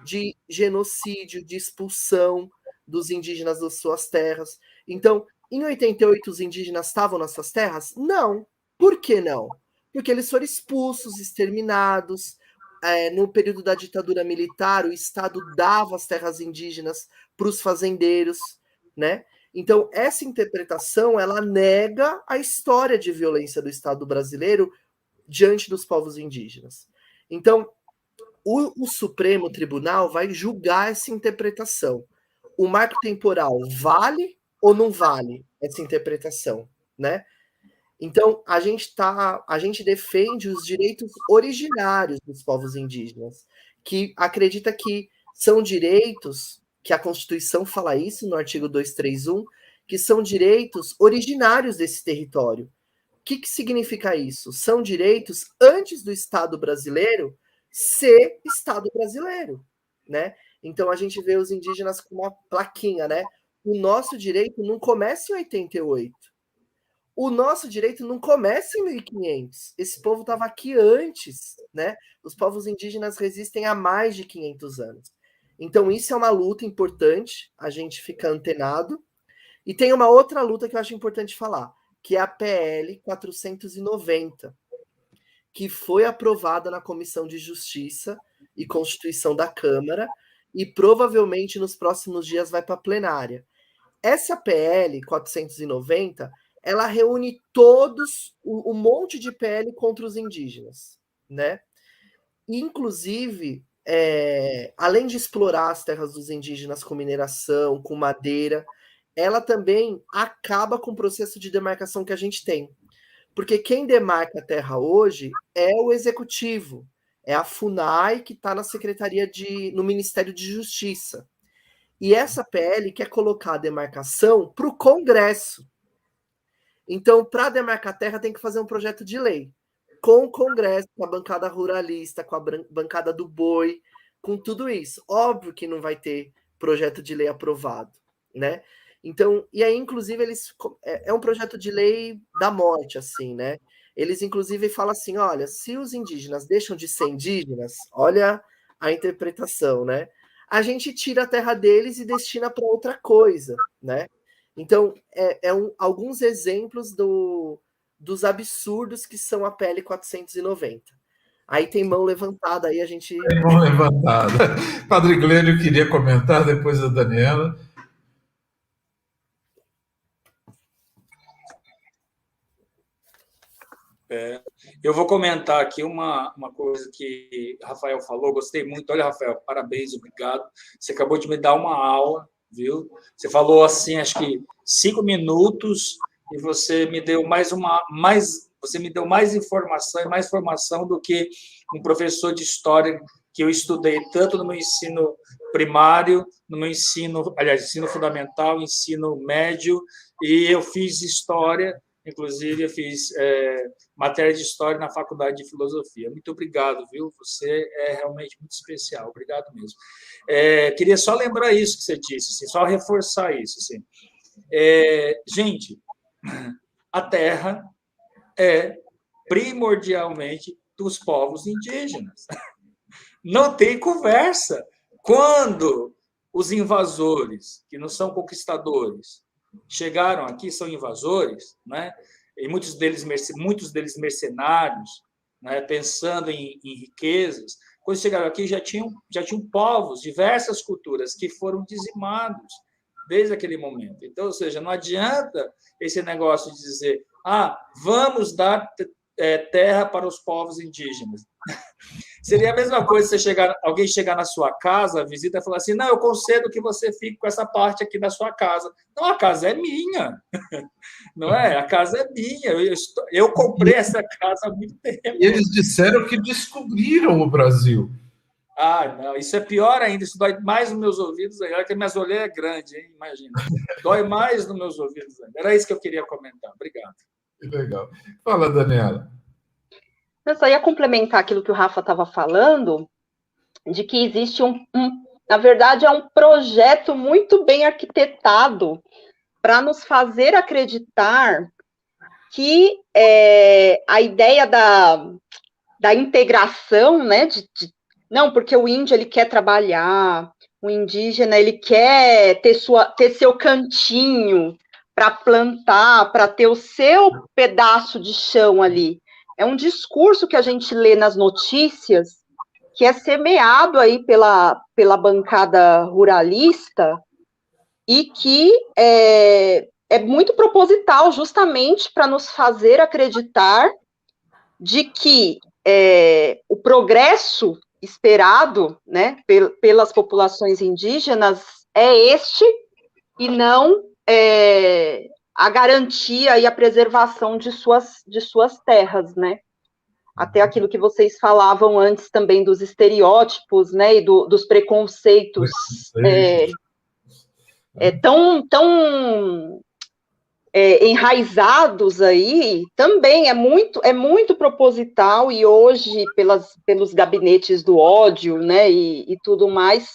de genocídio, de expulsão dos indígenas das suas terras. Então, em 88, os indígenas estavam nas suas terras? Não. Por que não? Porque eles foram expulsos, exterminados. No período da ditadura militar, o Estado dava as terras indígenas para os fazendeiros, né? Então, essa interpretação, ela nega a história de violência do Estado brasileiro diante dos povos indígenas. Então, o Supremo Tribunal vai julgar essa interpretação. O marco temporal vale ou não vale essa interpretação, né? Então, a gente defende os direitos originários dos povos indígenas, que acredita que são direitos, que a Constituição fala isso no artigo 231, que são direitos originários desse território. O que significa isso? São direitos antes do Estado brasileiro ser Estado brasileiro, né? Então, a gente vê os indígenas com uma plaquinha, né? O nosso direito não começa em 88. O nosso direito não começa em 1500. Esse povo estava aqui antes, né? Os povos indígenas resistem há mais de 500 anos. Então, isso é uma luta importante, a gente fica antenado. E tem uma outra luta que eu acho importante falar, que é a PL 490, que foi aprovada na Comissão de Justiça e Constituição da Câmara e provavelmente nos próximos dias vai para a plenária. Essa PL 490, ela reúne um monte de PL contra os indígenas, né? Inclusive, além de explorar as terras dos indígenas com mineração, com madeira, ela também acaba com o processo de demarcação que a gente tem. Porque quem demarca a terra hoje é o executivo, é a FUNAI, que está na Secretaria no Ministério de Justiça. E essa PL quer colocar a demarcação para o Congresso. Então, para demarcar a terra, tem que fazer um projeto de lei, com o Congresso, com a bancada ruralista, com a bancada do boi, com tudo isso. Óbvio que não vai ter projeto de lei aprovado, né? Então, e aí, inclusive, é um projeto de lei da morte, assim, né? Eles, inclusive, falam assim, olha, se os indígenas deixam de ser indígenas, olha a interpretação, né? A gente tira a terra deles e destina para outra coisa, né? Então, alguns exemplos dos absurdos que são a PL 490. Aí tem mão levantada, aí a gente... Tem mão levantada. Padre Glênio queria comentar, depois da Daniela. Eu vou comentar aqui uma coisa que Rafael falou, gostei muito. Olha, Rafael, parabéns, obrigado. Você acabou de me dar uma aula viu? Você falou assim, acho que 5 minutos, e você me deu você me deu mais informação e mais formação do que um professor de história que eu estudei tanto no meu ensino primário, no meu ensino fundamental, ensino médio, e eu fiz história, inclusive eu fiz matéria de história na faculdade de filosofia. Muito obrigado, viu? Você é realmente muito especial. Obrigado mesmo. Queria só lembrar isso que você disse, assim, só reforçar isso. Assim. Gente, a Terra é primordialmente dos povos indígenas. Não tem conversa. Quando os invasores, que não são conquistadores, chegaram aqui, são invasores, né? E muitos deles mercenários, né? Pensando em riquezas, quando chegaram aqui já tinham povos, diversas culturas que foram dizimados desde aquele momento. Então, ou seja, não adianta esse negócio de dizer, vamos dar terra para os povos indígenas. Seria a mesma coisa se alguém chegar na sua casa, visita, e falar assim, não, eu concedo que você fique com essa parte aqui da sua casa. Não, a casa é minha. Não é? A casa é minha. Eu comprei essa casa há muito tempo. E eles disseram que descobriram o Brasil. Não, isso é pior ainda, isso dói mais nos meus ouvidos ainda, porque minhas orelhas é grande, hein? Imagina. Dói mais nos meus ouvidos ainda. Era isso que eu queria comentar. Obrigado. Que legal. Fala, Daniela. Eu só ia complementar aquilo que o Rafa estava falando, de que existe na verdade, é um projeto muito bem arquitetado para nos fazer acreditar que a ideia da integração, né, não, porque o índio ele quer trabalhar, o indígena ele quer ter seu cantinho para plantar, para ter o seu pedaço de chão ali. É um discurso que a gente lê nas notícias, que é semeado aí pela bancada ruralista, e que é muito proposital, justamente para nos fazer acreditar de que o progresso esperado, né, pelas populações indígenas é este, e não a garantia e a preservação de suas terras, né? Até aquilo que vocês falavam antes também dos estereótipos, né, e dos preconceitos tão enraizados aí, também é muito proposital, e hoje, pelos gabinetes do ódio, né, e tudo mais,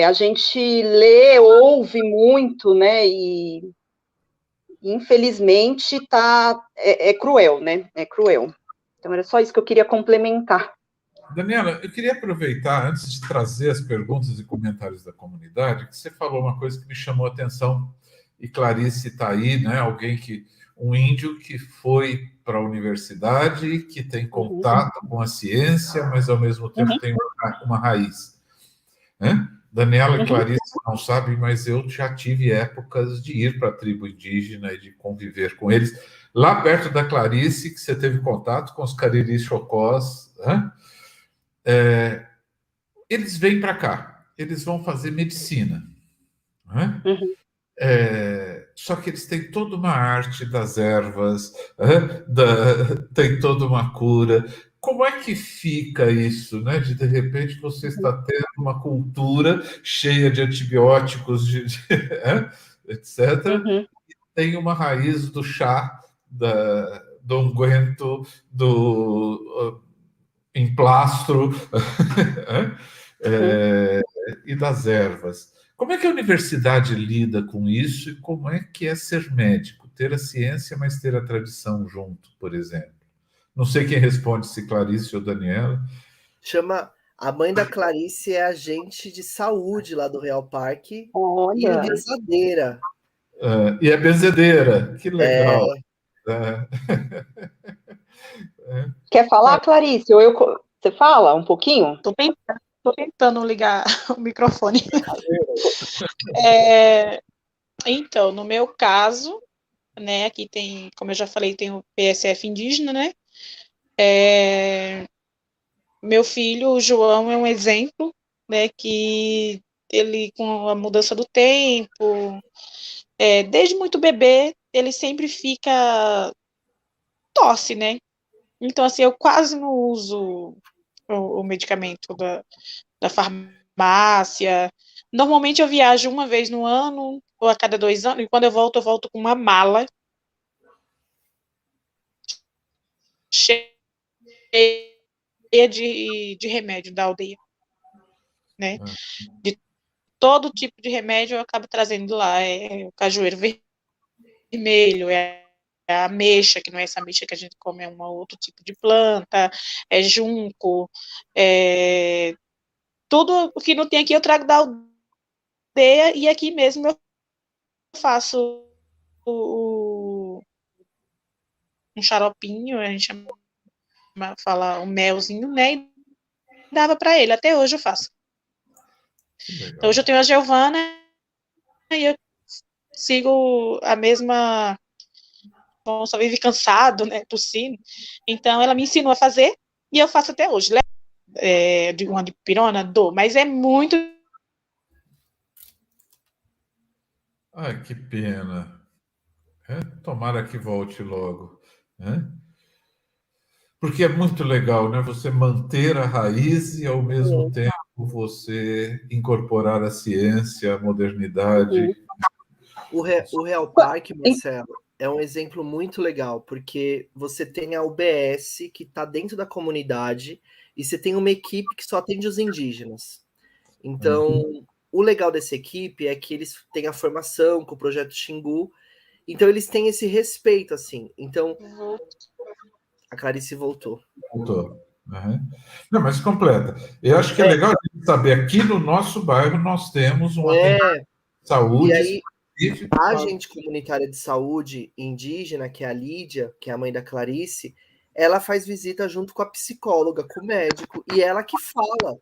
a gente lê, ouve muito, né, e infelizmente é cruel, né, é cruel. Então, era só isso que eu queria complementar. Daniela, eu queria aproveitar, antes de trazer as perguntas e comentários da comunidade, que você falou uma coisa que me chamou a atenção, e Clarice está aí, né? Um índio que foi para a universidade, que tem contato com a ciência, mas ao mesmo tempo tem uma raiz. Né? Daniela e Clarice não sabem, mas eu já tive épocas de ir para a tribo indígena e de conviver com eles. Lá perto da Clarice, que você teve contato com os Cariris Chocós, né? Eles vêm para cá, eles vão fazer medicina. Né? Só que eles têm toda uma arte das ervas, tem toda uma cura. Como é que fica isso, né? De repente você está tendo uma cultura cheia de antibióticos, etc. E tem uma raiz do chá, do unguento, do emplastro e das ervas. Como é que a universidade lida com isso e como é que é ser médico? Ter a ciência, mas ter a tradição junto, por exemplo. Não sei quem responde, se Clarice ou Daniela. A mãe da Clarice é agente de saúde lá do Real Parque. Olha. E rezadeira. E é benzedeira. Que legal. Quer falar, Clarice? Você fala um pouquinho? Estou tentando ligar o microfone. Então, no meu caso, né, aqui tem, como eu já falei, tem o PSF indígena, né? Meu filho, o João, é um exemplo, né, que ele com a mudança do tempo, desde muito bebê, ele sempre fica tosse, né? Então, assim, eu quase não uso o medicamento da farmácia. Normalmente eu viajo uma vez no ano, ou a cada 2 anos, e quando eu volto com uma mala cheia de remédio da aldeia, né? De todo tipo de remédio eu acabo trazendo lá. É o cajueiro vermelho, é a ameixa, que não é essa ameixa que a gente come, é um outro tipo de planta, é junco, tudo o que não tem aqui eu trago da aldeia, e aqui mesmo eu faço um xaropinho, a gente fala um melzinho, né, e dava para ele, até hoje eu faço. Então, hoje eu tenho a Giovana e eu sigo a mesma, só vive cansado, né, tossindo, então ela me ensinou a fazer e eu faço até hoje. De uma dipirona, mas é muito. Ai, que pena. Tomara que volte logo, né? Porque é muito legal, né? Você manter a raiz e, ao mesmo tempo, você incorporar a ciência, a modernidade. O Real Park, Marcelo, é um exemplo muito legal, porque você tem a UBS, que está dentro da comunidade, e você tem uma equipe que só atende os indígenas. Então, o legal dessa equipe é que eles têm a formação com o projeto Xingu, então eles têm esse respeito, assim. Então, a Clarice voltou. Voltou. Não, mas completa. Eu acho que é legal a gente saber, aqui no nosso bairro nós temos um atendimento de saúde. E aí, a agente comunitária de saúde indígena, que é a Lídia, que é a mãe da Clarice, ela faz visita junto com a psicóloga, com o médico, e ela que fala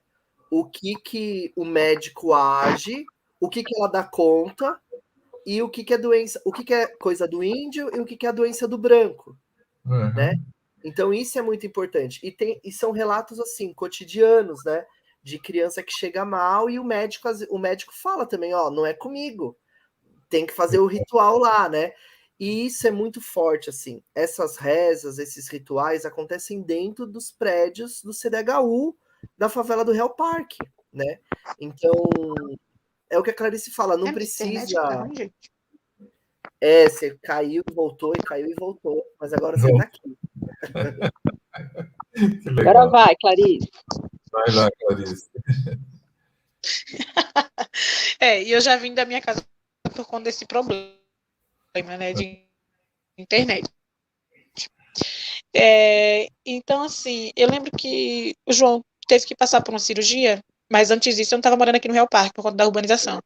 o que o médico age, o que ela dá conta, e o que é doença, o que é coisa do índio e o que é a doença do branco, né? Então isso é muito importante. E são relatos assim, cotidianos, né? De criança que chega mal e o médico fala também, ó, não é comigo. Tem que fazer o ritual lá, né? E isso é muito forte, assim. Essas rezas, esses rituais acontecem dentro dos prédios do CDHU, da favela do Real Parque, né? Então, é o que a Clarice fala, não precisa... Você caiu e voltou, e caiu e voltou, mas agora você tá aqui. Agora vai, Clarice. Vai lá, Clarice. E eu já vim da minha casa por conta desse problema, né, de internet. Então, assim, eu lembro que o João teve que passar por uma cirurgia, mas antes disso eu não estava morando aqui no Real Parque por conta da urbanização.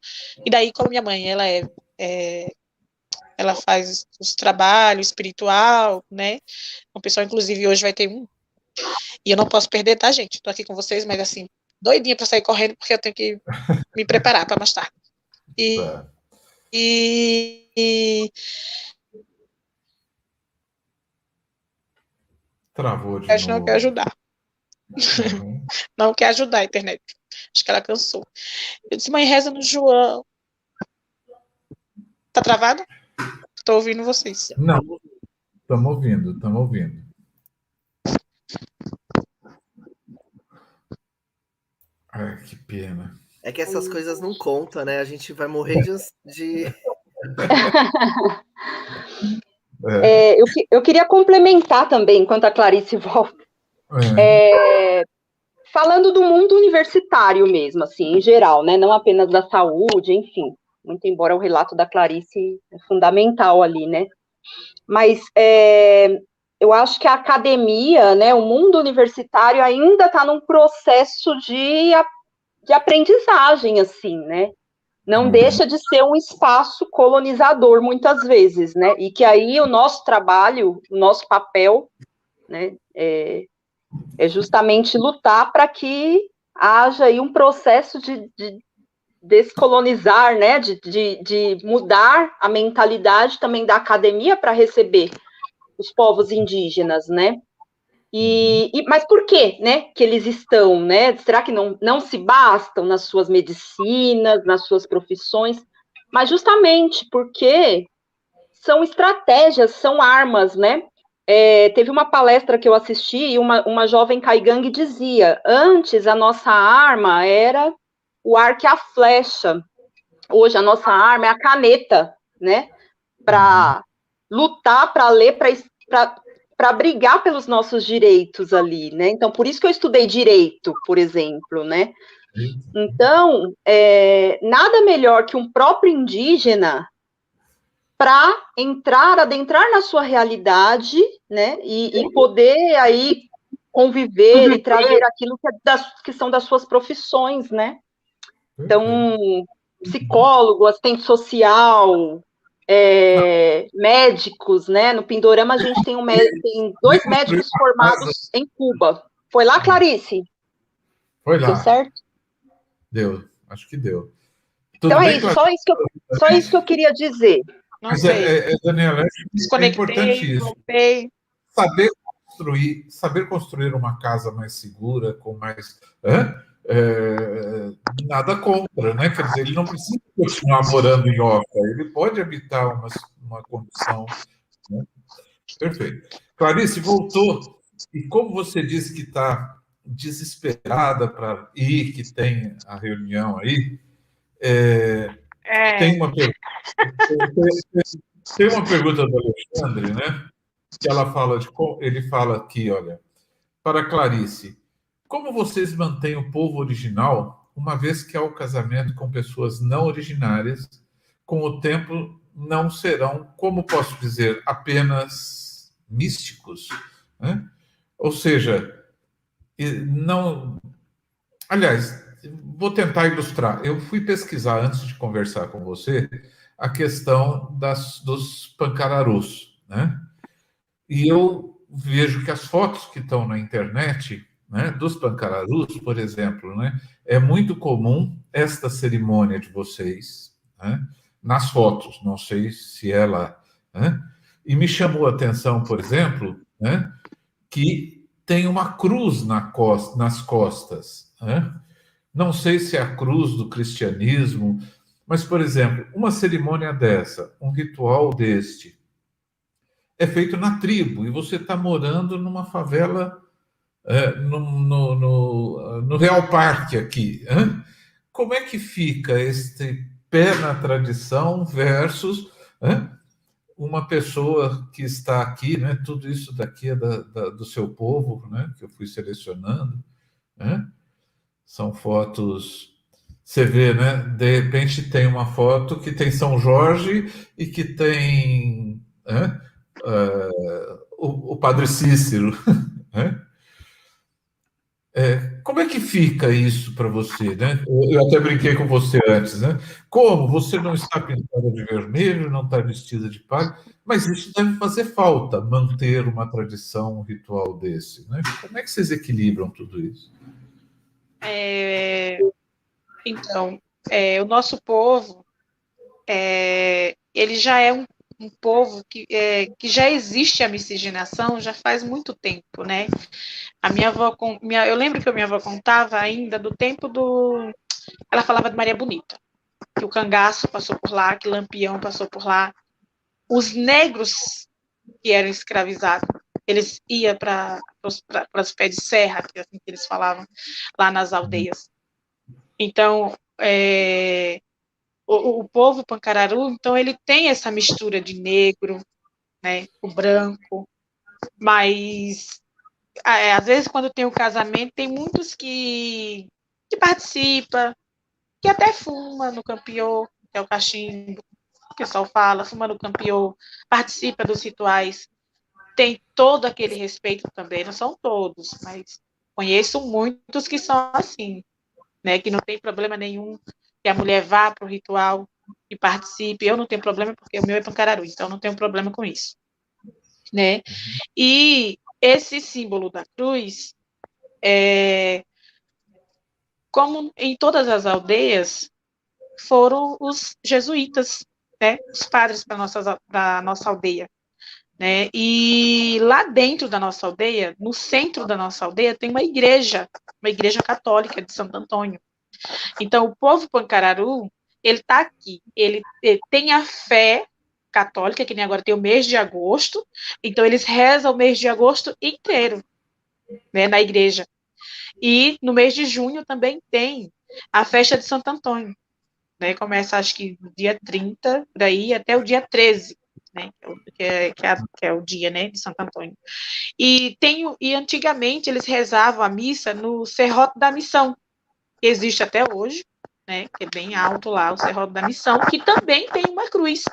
E daí, como minha mãe, ela faz os trabalhos espiritual, né? O pessoal, inclusive, hoje vai ter um. E eu não posso perder, tá, gente? Tô aqui com vocês, mas assim, doidinha para sair correndo, porque eu tenho que me preparar para mais tarde. Travou de novo. Não quer ajudar. Não quer ajudar a internet. Acho que ela cansou. Eu disse, mãe, reza no João. Tá travado? Tô ouvindo vocês. Não, estamos ouvindo. Ai, que pena. É que essas coisas não contam, né? A gente vai morrer de... Eu queria complementar também, enquanto a Clarice volta, falando do mundo universitário mesmo, assim, em geral, né? Não apenas da saúde, enfim, muito embora o relato da Clarice é fundamental ali, né? Mas eu acho que a academia, né, o mundo universitário ainda está num processo de aprendizagem, assim, né? Não deixa de ser um espaço colonizador, muitas vezes, né? E que aí o nosso trabalho, o nosso papel, né, é justamente lutar para que haja aí um processo de descolonizar, né? De mudar a mentalidade também da academia para receber os povos indígenas, né? Mas por quê, né, que eles estão, né? Será que não se bastam nas suas medicinas, nas suas profissões? Mas justamente porque são estratégias, são armas, né? Teve uma palestra que eu assisti e uma jovem caigangue dizia: antes a nossa arma era o arco e a flecha, hoje a nossa arma é a caneta, né? Para lutar, para ler, para brigar pelos nossos direitos ali, né? Então, por isso que eu estudei direito, por exemplo, né? Então, nada melhor que um próprio indígena para adentrar na sua realidade, né? E poder aí conviver e trazer aquilo que são das suas profissões, né? Então, psicólogo, assistente social, médicos, né? No Pindorama a gente tem, tem 2 médicos formados em Cuba. Foi lá, Clarice? Foi lá. Deu certo? Deu, acho que deu. Tudo então é isso, só isso que eu queria dizer. Mas, Daniela, é importante isso. Saber construir uma casa mais segura, com mais... nada contra, né? Quer dizer, ele não precisa continuar morando em Oca, ele pode habitar uma condição... Né? Perfeito. Clarice, voltou. E como você disse que está desesperada para ir, que tem a reunião aí, tem uma pergunta. Tem uma pergunta do Alexandre, né? Que ele fala aqui, olha, para Clarice, como vocês mantêm o povo original, uma vez que há o casamento com pessoas não originárias, com o tempo não serão, como posso dizer, apenas místicos, né? Ou seja, não... Aliás, vou tentar ilustrar. Eu fui pesquisar, antes de conversar com você, a questão dos pancararus, né? E eu vejo que as fotos que estão na internet, né, dos pancararus, por exemplo, né, é muito comum esta cerimônia de vocês, né, nas fotos, não sei se ela... Né, e me chamou a atenção, por exemplo, né, que tem uma cruz nas costas, né? Não sei se é a cruz do cristianismo, mas, por exemplo, uma cerimônia dessa, um ritual deste, é feito na tribo, e você está morando numa favela, no Real Parque aqui. Hein? Como é que fica este pé na tradição versus uma pessoa que está aqui, né? Tudo isso daqui é do seu povo, né? Que eu fui selecionando. Né? São fotos... Você vê, né? De repente tem uma foto que tem São Jorge e que tem o Padre Cícero. Né? Como é que fica isso para você? Né? Eu até brinquei com você antes. Né? Como? Você não está pintada de vermelho, não está vestida de palha, mas isso deve fazer falta, manter uma tradição, um ritual desse. Né? Como é que vocês equilibram tudo isso? Então, o nosso povo, ele já é um povo que já existe a miscigenação já faz muito tempo, né? A minha avó, eu lembro que a minha avó contava ainda do tempo ela falava de Maria Bonita, que o cangaço passou por lá, que Lampião passou por lá. Os negros que eram escravizados, eles iam para os pés de serra, que é assim que eles falavam, lá nas aldeias. Então, o povo pancararu, então, ele tem essa mistura de negro, né, o branco, mas às vezes quando tem o casamento, tem muitos que participam, que até fuma no campiô, que é o cachimbo, o pessoal fala, fuma no campiô, participa dos rituais, tem todo aquele respeito também, não são todos, mas conheço muitos que são assim, né, que não tem problema nenhum que a mulher vá para o ritual e participe. Eu não tenho problema porque o meu é pancararu, então não tenho problema com isso, né? E esse símbolo da cruz, como em todas as aldeias, foram os jesuítas, né? Os padres da nossa aldeia. né? E lá dentro da nossa aldeia, no centro da nossa aldeia, tem uma igreja católica de Santo Antônio. Então, o povo Pancararu, ele está aqui, ele tem a fé católica, que nem agora tem o mês de agosto, então eles rezam o mês de agosto inteiro, né, na igreja. E no mês de junho também tem a festa de Santo Antônio, né, começa acho que dia 30, daí até o dia 13, né, que é o dia, né, de Santo Antônio. E antigamente eles rezavam a missa no Serrote da Missão, que existe até hoje, né, que é bem alto lá, o Serrote da Missão, que também tem uma cruz.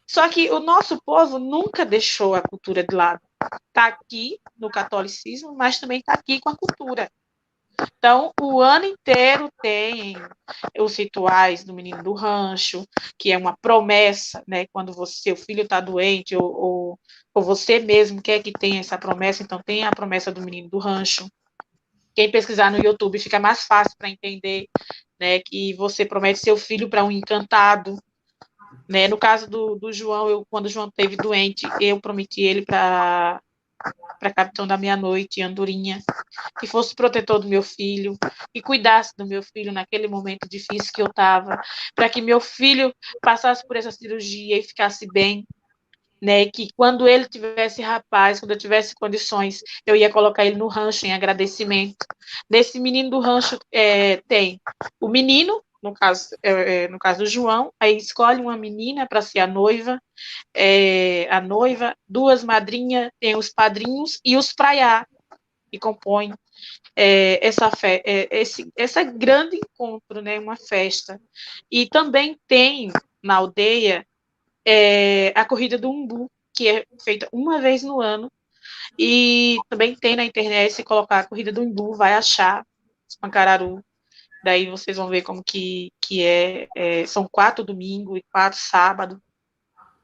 Só que o nosso povo nunca deixou a cultura de lado. Está aqui no catolicismo, mas também está aqui com a cultura. Então, o ano inteiro tem os rituais do menino do rancho, que é uma promessa, né? Quando seu filho está doente, ou você mesmo quer que tenha essa promessa, então tem a promessa do menino do rancho. Quem pesquisar no YouTube fica mais fácil para entender, né? Que você promete seu filho para um encantado. Né? No caso do João, quando o João esteve doente, eu prometi ele para Capitão da Meia-Noite, Andorinha, que fosse protetor do meu filho, que cuidasse do meu filho naquele momento difícil que eu estava, para que meu filho passasse por essa cirurgia e ficasse bem, né? Que quando ele tivesse rapaz, quando eu tivesse condições, eu ia colocar ele no rancho em agradecimento. Nesse menino do rancho tem o menino, no caso do João, aí escolhe uma menina para ser a noiva, duas madrinhas, tem os padrinhos e os praiá, que compõem essa grande encontro, né, uma festa. E também tem na aldeia a corrida do umbu, que é feita uma vez no ano, e também tem na internet, se colocar a corrida do umbu, vai achar Pancararu. Daí vocês vão ver como que são 4 domingos e 4 sábados,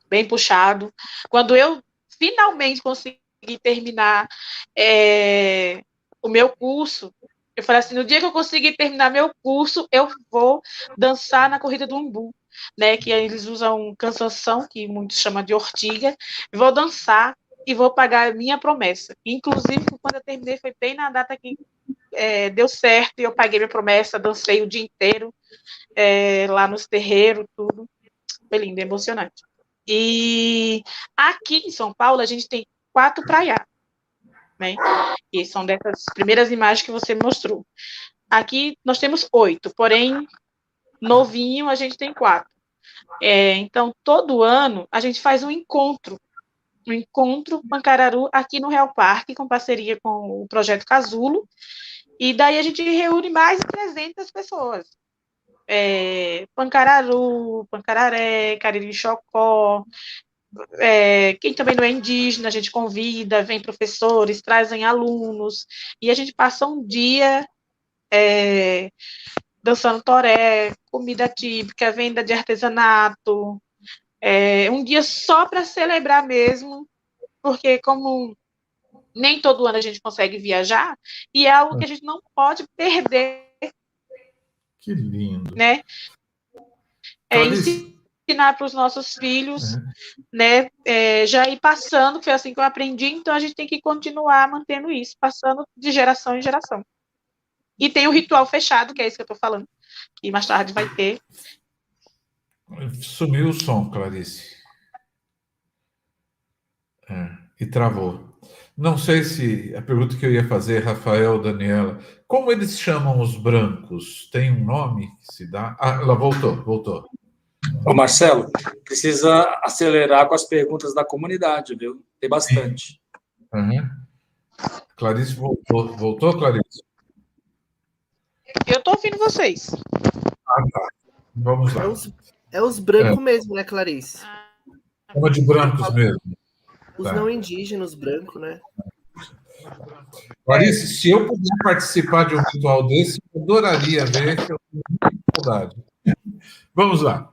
bem puxado. Quando eu finalmente consegui terminar o meu curso, eu falei assim, no dia que eu conseguir terminar meu curso, eu vou dançar na corrida do umbu, né, que eles usam canção, que muitos chamam de ortiga, vou dançar e vou pagar a minha promessa. Inclusive, quando eu terminei, foi bem na data que deu certo, e eu paguei minha promessa, dancei o dia inteiro, lá nos terreiros, tudo. Foi lindo, emocionante. E aqui em São Paulo, a gente tem 4 praiá, né? E são dessas primeiras imagens que você mostrou. Aqui nós temos 8, porém, novinho a gente tem 4. Então, todo ano, a gente faz um encontro Pancararu aqui no Real Parque, com parceria com o Projeto Casulo, e daí a gente reúne mais de 300 pessoas. Pancararu, Pancararé, Cariri-Chocó, quem também não é indígena, a gente convida, vem professores, trazem alunos, e a gente passa um dia dançando toré, comida típica, venda de artesanato, um dia só para celebrar mesmo, porque como nem todo ano a gente consegue viajar, e é algo que a gente não pode perder. Que lindo. Né? Ensinar para os nossos filhos, né? Já ir passando, que foi assim que eu aprendi, então a gente tem que continuar mantendo isso, passando de geração em geração. E tem o ritual fechado, que é isso que eu estou falando, que mais tarde vai ter. Sumiu o som, Clarice. E travou. Não sei se a pergunta que eu ia fazer, Rafael, Daniela, como eles chamam os brancos? Tem um nome que se dá? Ela voltou. Ô Marcelo, precisa acelerar com as perguntas da comunidade, viu? Tem bastante. Uhum. Clarice voltou. Voltou, Clarice? Eu estou ouvindo vocês. Tá. Vamos lá. É os brancos mesmo, né, Clarice? Chama de brancos mesmo. Os não indígenas brancos, né? Clarice, se eu puder participar de um ritual desse, eu adoraria ver, que eu tenho muita dificuldade. Vamos lá.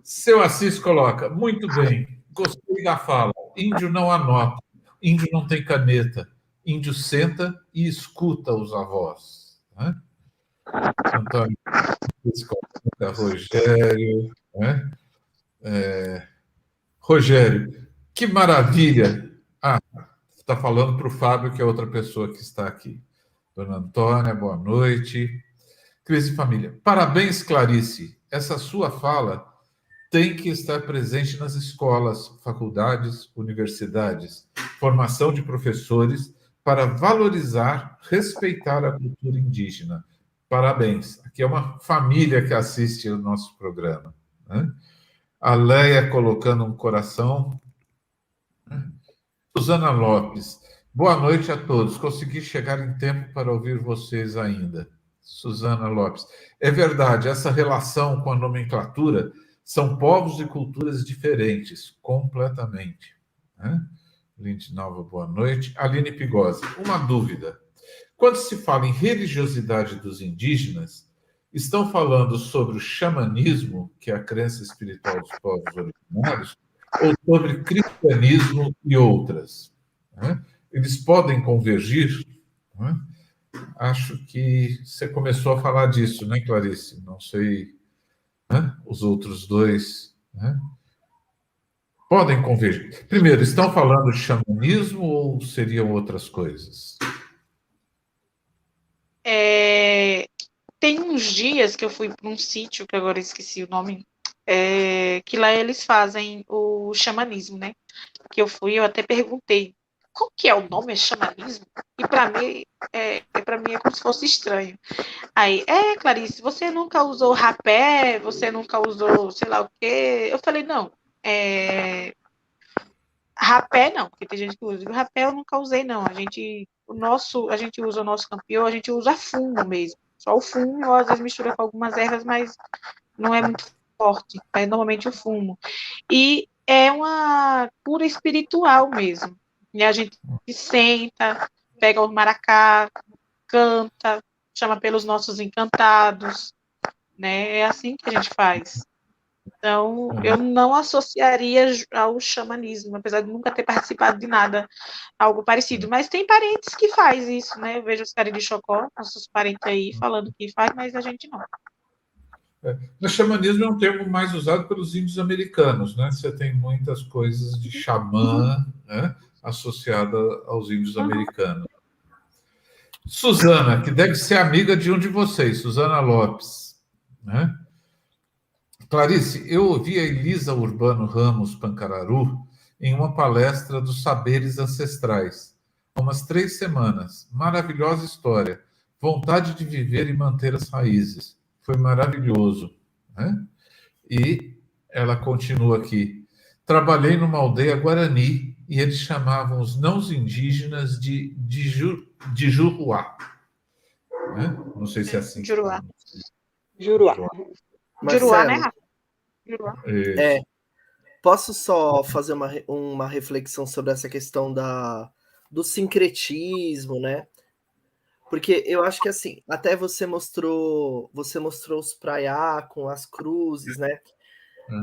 Seu Assis coloca, muito bem, gostei da fala. Índio não anota, índio não tem caneta, índio senta e escuta os avós. Né? Antônio Rogério. Né? Rogério, Que maravilha! Ah, está falando para o Fábio, que é outra pessoa que está aqui. Dona Antônia, boa noite. Cris e família. Parabéns, Clarice. Essa sua fala tem que estar presente nas escolas, faculdades, universidades, formação de professores para valorizar, respeitar a cultura indígena. Parabéns. Aqui é uma família que assiste o nosso programa, né? A Leia colocando um coração. Suzana Lopes. Boa noite a todos. Consegui chegar em tempo para ouvir vocês ainda. Suzana Lopes. É verdade, essa relação com a nomenclatura são povos e culturas diferentes, completamente, né? Linde Nova, boa noite. Aline Pigosi. Uma dúvida. Quando se fala em religiosidade dos indígenas, estão falando sobre o xamanismo, que é a crença espiritual dos povos originários, ou sobre cristianismo e outras, né? Eles podem convergir, né? Acho que você começou a falar disso, né, Clarice? Não sei, né? Os outros dois, né? Podem convergir. Primeiro, estão falando de xamanismo ou seriam outras coisas? Tem uns dias que eu fui para um sítio, que agora eu esqueci o nome, que lá eles fazem o xamanismo, né? Que eu fui, eu até perguntei qual que é o nome, é xamanismo? E para mim é como se fosse estranho. Aí, Clarice, você nunca usou rapé, você nunca usou sei lá o quê? Eu falei, não, rapé não, porque tem gente que usa. O rapé eu nunca usei, não. A gente usa o nosso campeão, a gente usa fumo mesmo. Só o fumo, ou às vezes mistura com algumas ervas, mas não é muito forte. É normalmente o fumo. E é uma cura espiritual mesmo. E a gente senta, pega o maracá, canta, chama pelos nossos encantados, né? É assim que a gente faz. Então, eu não associaria ao xamanismo, apesar de nunca ter participado de nada, algo parecido. Mas tem parentes que faz isso, né? Eu vejo os caras de Chocó, nossos parentes aí, falando que faz, mas a gente não. O xamanismo é um termo mais usado pelos índios americanos, né? Você tem muitas coisas de xamã, né, associada aos índios americanos. Suzana, que deve ser amiga de um de vocês, Suzana Lopes, né? Clarice, eu ouvi a Elisa Urbano Ramos Pancararu em uma palestra dos saberes ancestrais, há umas 3 semanas. Maravilhosa história. Vontade de viver e manter as raízes. Foi maravilhoso, né? E ela continua aqui. Trabalhei numa aldeia guarani e eles chamavam os não indígenas de Juruá. Né? Não sei se é assim. Juruá. Juruá. Juruá, né, Marcelo, Rafa? Juruá. posso só fazer uma reflexão sobre essa questão do sincretismo, né? Porque eu acho que assim, até você mostrou os praiá com as cruzes, né?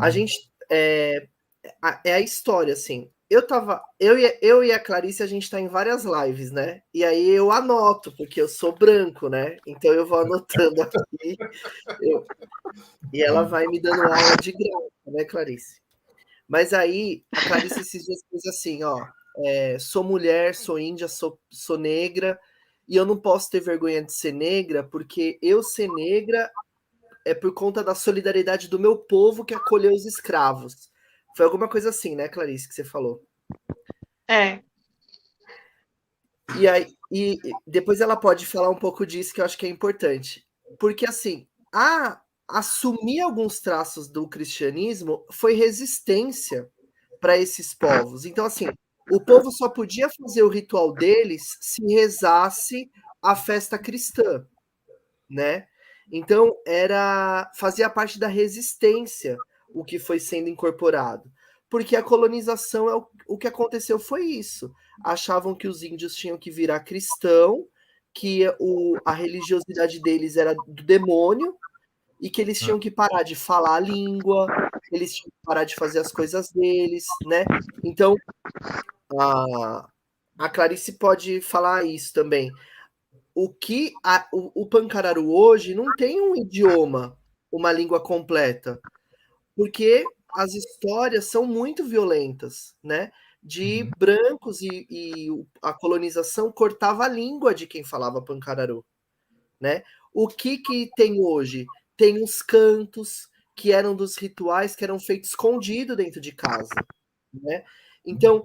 A gente é a história assim. Eu e a Clarice, a gente tá em várias lives, né? E aí eu anoto, porque eu sou branco, né? Então eu vou anotando aqui. E ela vai me dando aula de graça, né, Clarice? Mas aí a Clarice esses dias fez assim, ó. Sou mulher, sou índia, sou negra, e eu não posso ter vergonha de ser negra, porque eu ser negra é por conta da solidariedade do meu povo que acolheu os escravos. Foi alguma coisa assim, né, Clarice, que você falou? E depois ela pode falar um pouco disso, que eu acho que é importante. Porque, assim, assumir alguns traços do cristianismo foi resistência para esses povos. Então, assim, o povo só podia fazer o ritual deles se rezasse a festa cristã, né? Então, fazia parte da resistência o que foi sendo incorporado. Porque a colonização, o que aconteceu foi isso. Achavam que os índios tinham que virar cristão, que a religiosidade deles era do demônio, e que eles tinham que parar de falar a língua, eles tinham que parar de fazer as coisas deles, né? Então, a Clarice pode falar isso também. O Pancararu hoje não tem um idioma, uma língua completa, porque as histórias são muito violentas, né? De brancos e a colonização cortava a língua de quem falava pancararu, né? O que tem hoje? Tem os cantos que eram dos rituais que eram feitos escondido dentro de casa, né? Então,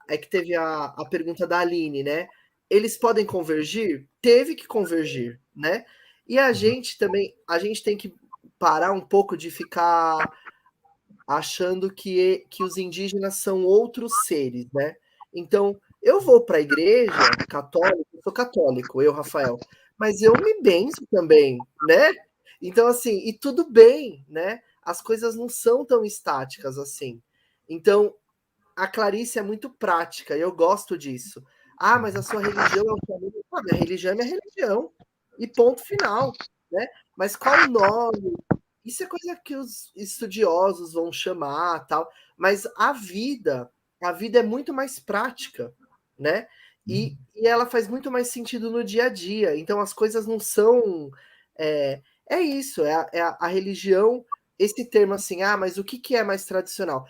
é que teve a pergunta da Aline, né? Eles podem convergir? Teve que convergir, né? E a gente também, a gente tem que parar um pouco de ficar achando que os indígenas são outros seres, né? Então, eu vou para a igreja católica, eu sou católico, eu, Rafael, mas eu me benzo também, né? Então, assim, e tudo bem, né? As coisas não são tão estáticas assim. Então, a Clarice é muito prática, eu gosto disso. Ah, mas a sua religião é o caminho. Ah, minha religião é minha religião. E ponto final, né? Mas qual o nome? Isso é coisa que os estudiosos vão chamar, tal. Mas a vida é muito mais prática, né? E ela faz muito mais sentido no dia a dia. Então as coisas não são. É isso, a religião. Esse termo assim, ah, mas o que é mais tradicional?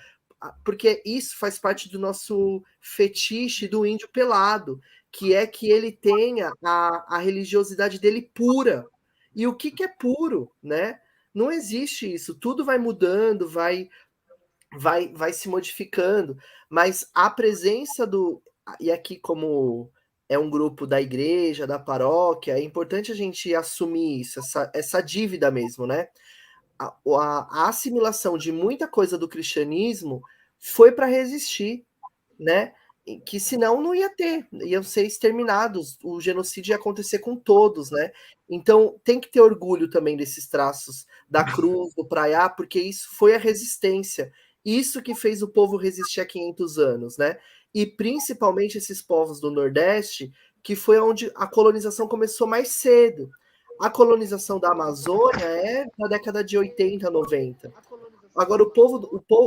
Porque isso faz parte do nosso fetiche do índio pelado, que é que ele tenha a religiosidade dele pura. E o que é puro, né? Não existe isso. Tudo vai mudando, vai se modificando, mas a presença do. E aqui, como é um grupo da igreja, da paróquia, é importante a gente assumir isso, essa dívida mesmo, né? A assimilação de muita coisa do cristianismo foi para resistir, né? Que senão não ia ter, iam ser exterminados, o genocídio ia acontecer com todos, né? Então tem que ter orgulho também desses traços da cruz, do praiá, porque isso foi a resistência, isso que fez o povo resistir há 500 anos, né? E principalmente esses povos do Nordeste, que foi onde a colonização começou mais cedo. A colonização da Amazônia é da década de 80, 90. Agora,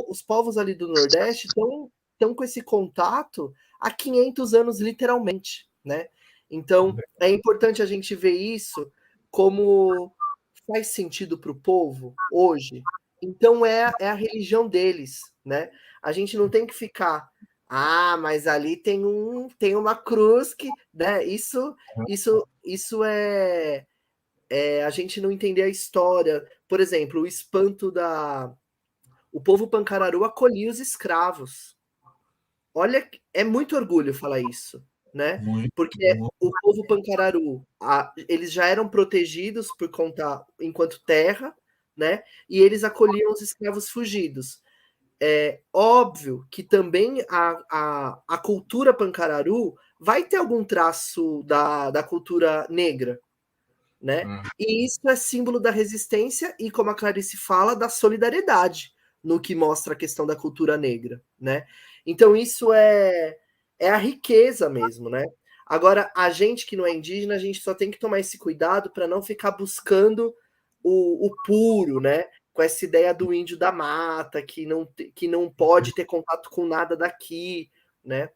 os povos ali do Nordeste estão com esse contato há 500 anos, literalmente, né? Então, é importante a gente ver isso como faz sentido para o povo hoje. Então, é a religião deles, né? A gente não tem que ficar, ah, mas ali tem uma cruz que, né? Isso é a gente não entender a história. Por exemplo, o espanto o povo pancararu acolhia os escravos. Olha, é muito orgulho falar isso, né? Muito, Porque muito. o povo pancararu, eles já eram protegidos por conta enquanto terra, né? E eles acolhiam os escravos fugidos. É óbvio que também a cultura pancararu vai ter algum traço da cultura negra, né? E isso é símbolo da resistência e, como a Clarice fala, da solidariedade no que mostra a questão da cultura negra, né? Então isso é a riqueza mesmo, né? Agora, a gente que não é indígena, a gente só tem que tomar esse cuidado para não ficar buscando o puro, né? Com essa ideia do índio da mata, que não pode ter contato com nada daqui, né?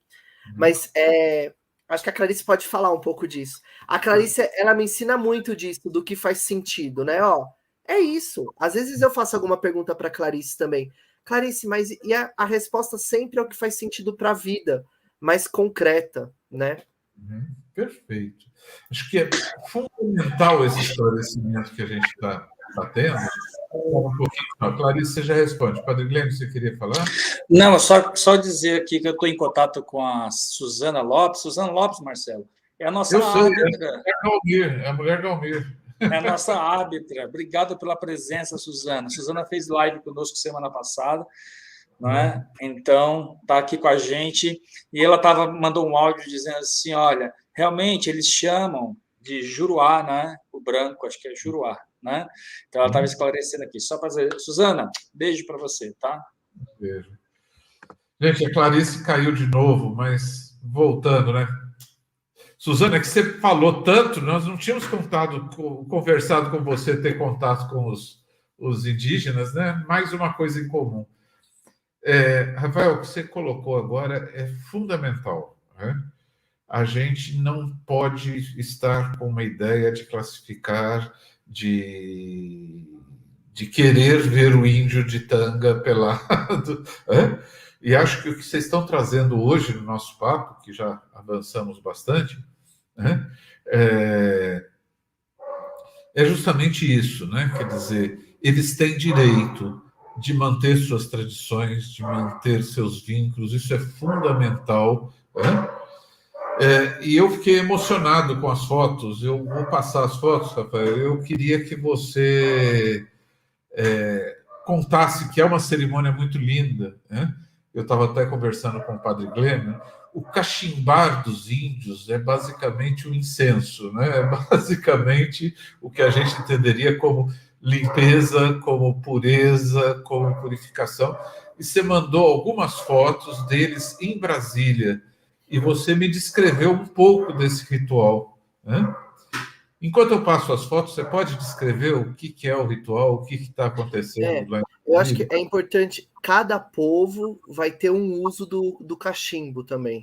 Mas acho que a Clarice pode falar um pouco disso. A Clarice, ela me ensina muito disso, do que faz sentido, né? Ó, é isso. Às vezes eu faço alguma pergunta para Clarice também. Clarice, mas e a resposta sempre é o que faz sentido para a vida, mais concreta, né? Perfeito. Acho que é fundamental esse esclarecimento que a gente está tendo. Um pouquinho. A Clarice, você já responde. Padre Guilherme, você queria falar? Não, só dizer aqui que eu estou em contato com a Suzana Lopes. Suzana Lopes, Marcelo, é a nossa árbitra. É a mulher Galmir. É a nossa árbitra. Obrigado pela presença, Suzana. Suzana fez live conosco semana passada, não é? Então, está aqui com a gente. E ela mandou um áudio dizendo assim, olha, realmente eles chamam de Juruá, né? O branco, acho que é Juruá, né? Então, ela estava esclarecendo aqui. Só para dizer, Suzana, beijo para você, tá? Beijo. Gente, a Clarice caiu de novo, mas voltando, né? Suzana, é que você falou tanto, nós não tínhamos conversado com você, ter contato com os indígenas, né? Mais uma coisa em comum. Rafael, o que você colocou agora é fundamental, né? A gente não pode estar com uma ideia de classificar, de de querer ver o índio de tanga pelado. E acho que o que vocês estão trazendo hoje no nosso papo, que já avançamos bastante, é justamente isso, né? Quer dizer, eles têm direito de manter suas tradições, de manter seus vínculos, isso é fundamental. E eu fiquei emocionado com as fotos, eu vou passar as fotos, Rafael, eu queria que você contasse que é uma cerimônia muito linda, né? Eu estava até conversando com o padre Glenn, o cachimbar dos índios é basicamente o incenso, né? É basicamente o que a gente entenderia como limpeza, como pureza, como purificação. E você mandou algumas fotos deles em Brasília, e você me descreveu um pouco desse ritual, né? Enquanto eu passo as fotos, você pode descrever o que é o ritual, o que está acontecendo lá em eu acho que Brasília? é importante, cada povo vai ter um uso do cachimbo também.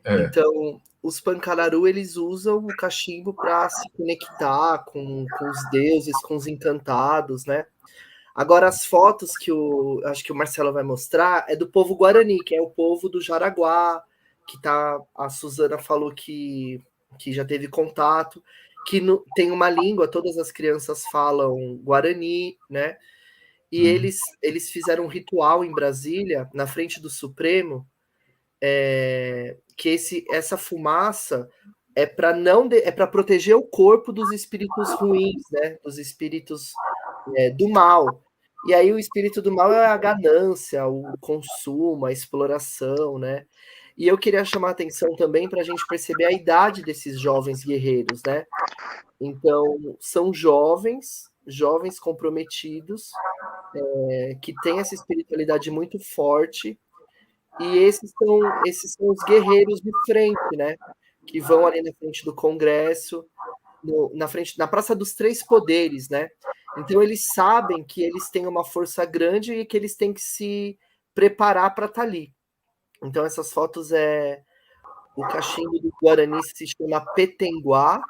Então, os Pancararu, eles usam o cachimbo para se conectar com os deuses, com os encantados, né? Agora, as fotos que acho que o Marcelo vai mostrar é do povo Guarani, que é o povo do Jaraguá, a Suzana falou que já teve contato, que tem uma língua, todas as crianças falam Guarani, né? E eles fizeram um ritual em Brasília, na frente do Supremo, que essa fumaça é para proteger o corpo dos espíritos ruins, né? Dos espíritos do mal. E aí o espírito do mal é a ganância, o consumo, a exploração, né? E eu queria chamar a atenção também para a gente perceber a idade desses jovens guerreiros, né? Então, são jovens comprometidos, que têm essa espiritualidade muito forte, e esses são os guerreiros de frente, né? Que vão ali na frente do Congresso, na Praça dos Três Poderes, né? Então eles sabem que eles têm uma força grande e que eles têm que se preparar para estar ali. Então essas fotos o cachimbo do Guarani se chama Petenguá,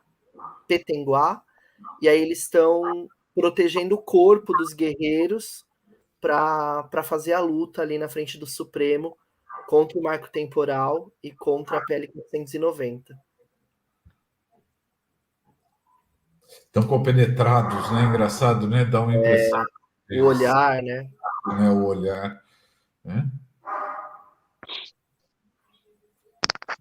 e aí eles estão protegendo o corpo dos guerreiros para fazer a luta ali na frente do Supremo contra o marco temporal e contra a PL 490. Estão compenetrados, né? Engraçado, né? Dá uma impressão. O olhar, né? O olhar. Né?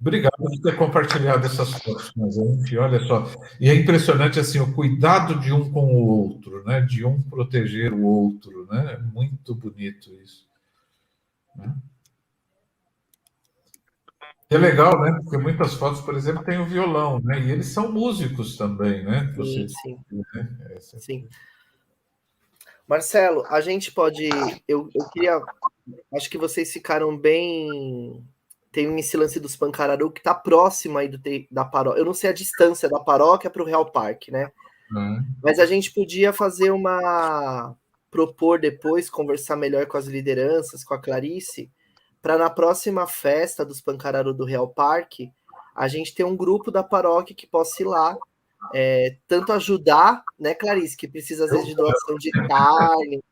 Obrigado por ter compartilhado essas fotos com a gente. Olha só. E é impressionante assim, o cuidado de um com o outro, né? De um proteger o outro. Né? É muito bonito isso. Né? É legal, né? Porque muitas fotos, por exemplo, tem o violão, né? E eles são músicos também, né? Sim. Sim. Marcelo, a gente pode. Eu queria. Acho que vocês ficaram bem. Tem esse lance dos Pancararu que está próximo aí da paróquia. Eu não sei a distância da paróquia para o Real Parque, né? Mas a gente podia fazer propor depois, conversar melhor com as lideranças, com a Clarice, para na próxima festa dos Pancararu do Real Parque, a gente ter um grupo da paróquia que possa ir lá, tanto ajudar, né, Clarice, que precisa às vezes de doação de carne,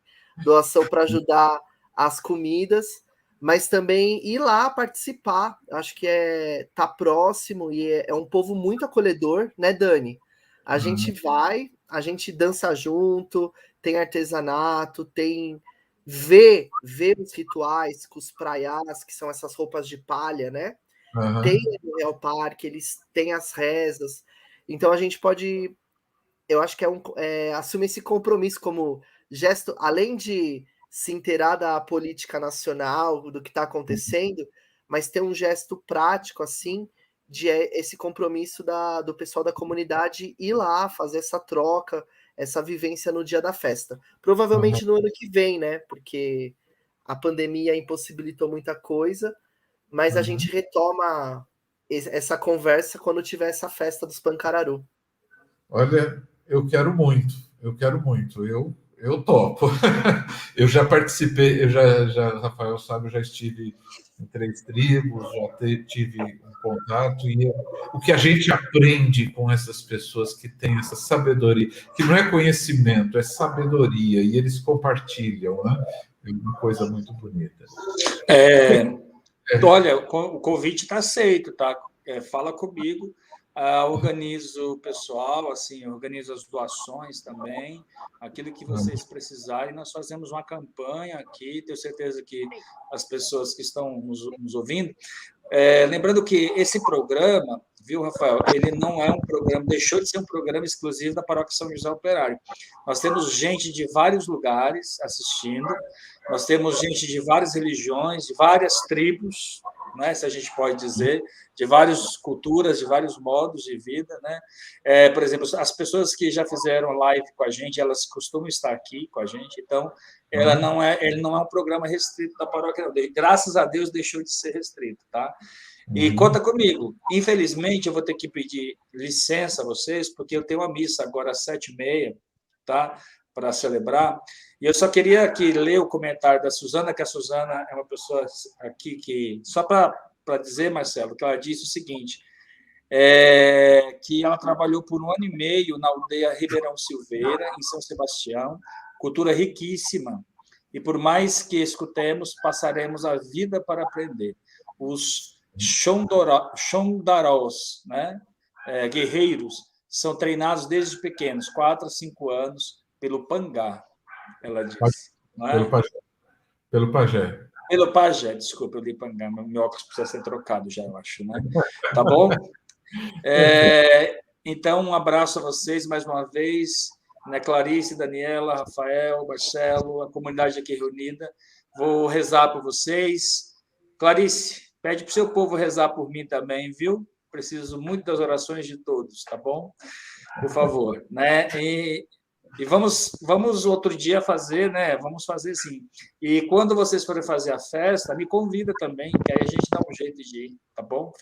doação para ajudar as comidas, mas também ir lá participar. Acho que tá próximo e é um povo muito acolhedor, né, Dani? A gente vai, a gente dança junto, tem artesanato, tem ver os rituais com os praiás, que são essas roupas de palha, né? Tem no Real Parque, eles têm as rezas. Então a gente pode, eu acho que assumir esse compromisso como gesto, além de se inteirar da política nacional, do que está acontecendo, mas ter um gesto prático, assim, de esse compromisso do pessoal da comunidade ir lá, fazer essa troca, essa vivência no dia da festa. Provavelmente no ano que vem, né? Porque a pandemia impossibilitou muita coisa, mas a gente retoma essa conversa quando tiver essa festa dos Pancararu. Olha, eu quero muito, eu quero muito. Eu Eu topo. Eu já participei, Rafael sabe, eu já estive em 3 tribos, tive um contato, e o que a gente aprende com essas pessoas que têm essa sabedoria, que não é conhecimento, é sabedoria, e eles compartilham, né? É uma coisa muito bonita. Olha, o convite está aceito, tá? Fala comigo. Organizo o pessoal, assim, organizo as doações também, aquilo que vocês precisarem. Nós fazemos uma campanha aqui, tenho certeza que as pessoas que estão nos ouvindo. Lembrando que esse programa, viu, Rafael, ele não é um programa, deixou de ser um programa exclusivo da Paróquia São José Operário. Nós temos gente de vários lugares assistindo, nós temos gente de várias religiões, de várias tribos, né, se a gente pode dizer, de várias culturas, de vários modos de vida, né? Por exemplo, as pessoas que já fizeram live com a gente, elas costumam estar aqui com a gente, então ele não é um programa restrito da paróquia, não. Graças a Deus deixou de ser restrito, tá? E conta comigo. Infelizmente, eu vou ter que pedir licença a vocês, porque eu tenho uma missa agora às 7h30, tá? Para celebrar. E eu só queria aqui ler o comentário da Suzana, que a Suzana é uma pessoa aqui que... Só para dizer, Marcelo, que ela disse o seguinte, que ela trabalhou por 1 ano e meio na aldeia Ribeirão Silveira, em São Sebastião, cultura riquíssima, e por mais que escutemos, passaremos a vida para aprender. Os Xondarós, né? Guerreiros, são treinados desde pequenos, 4 a 5 anos, pelo Pangá, ela disse. Não é? Pelo pajé. Pelo pajé, desculpa, eu li Pangá, meu óculos precisa ser trocado já, eu acho, né? Tá bom? Então, um abraço a vocês mais uma vez, né? Clarice, Daniela, Rafael, Marcelo, a comunidade aqui reunida. Vou rezar por vocês. Clarice, pede para o seu povo rezar por mim também, viu? Preciso muito das orações de todos, tá bom? Por favor, né? E vamos outro dia fazer, né? Vamos fazer sim. E quando vocês forem fazer a festa, me convida também, que aí a gente dá um jeito de ir, tá bom?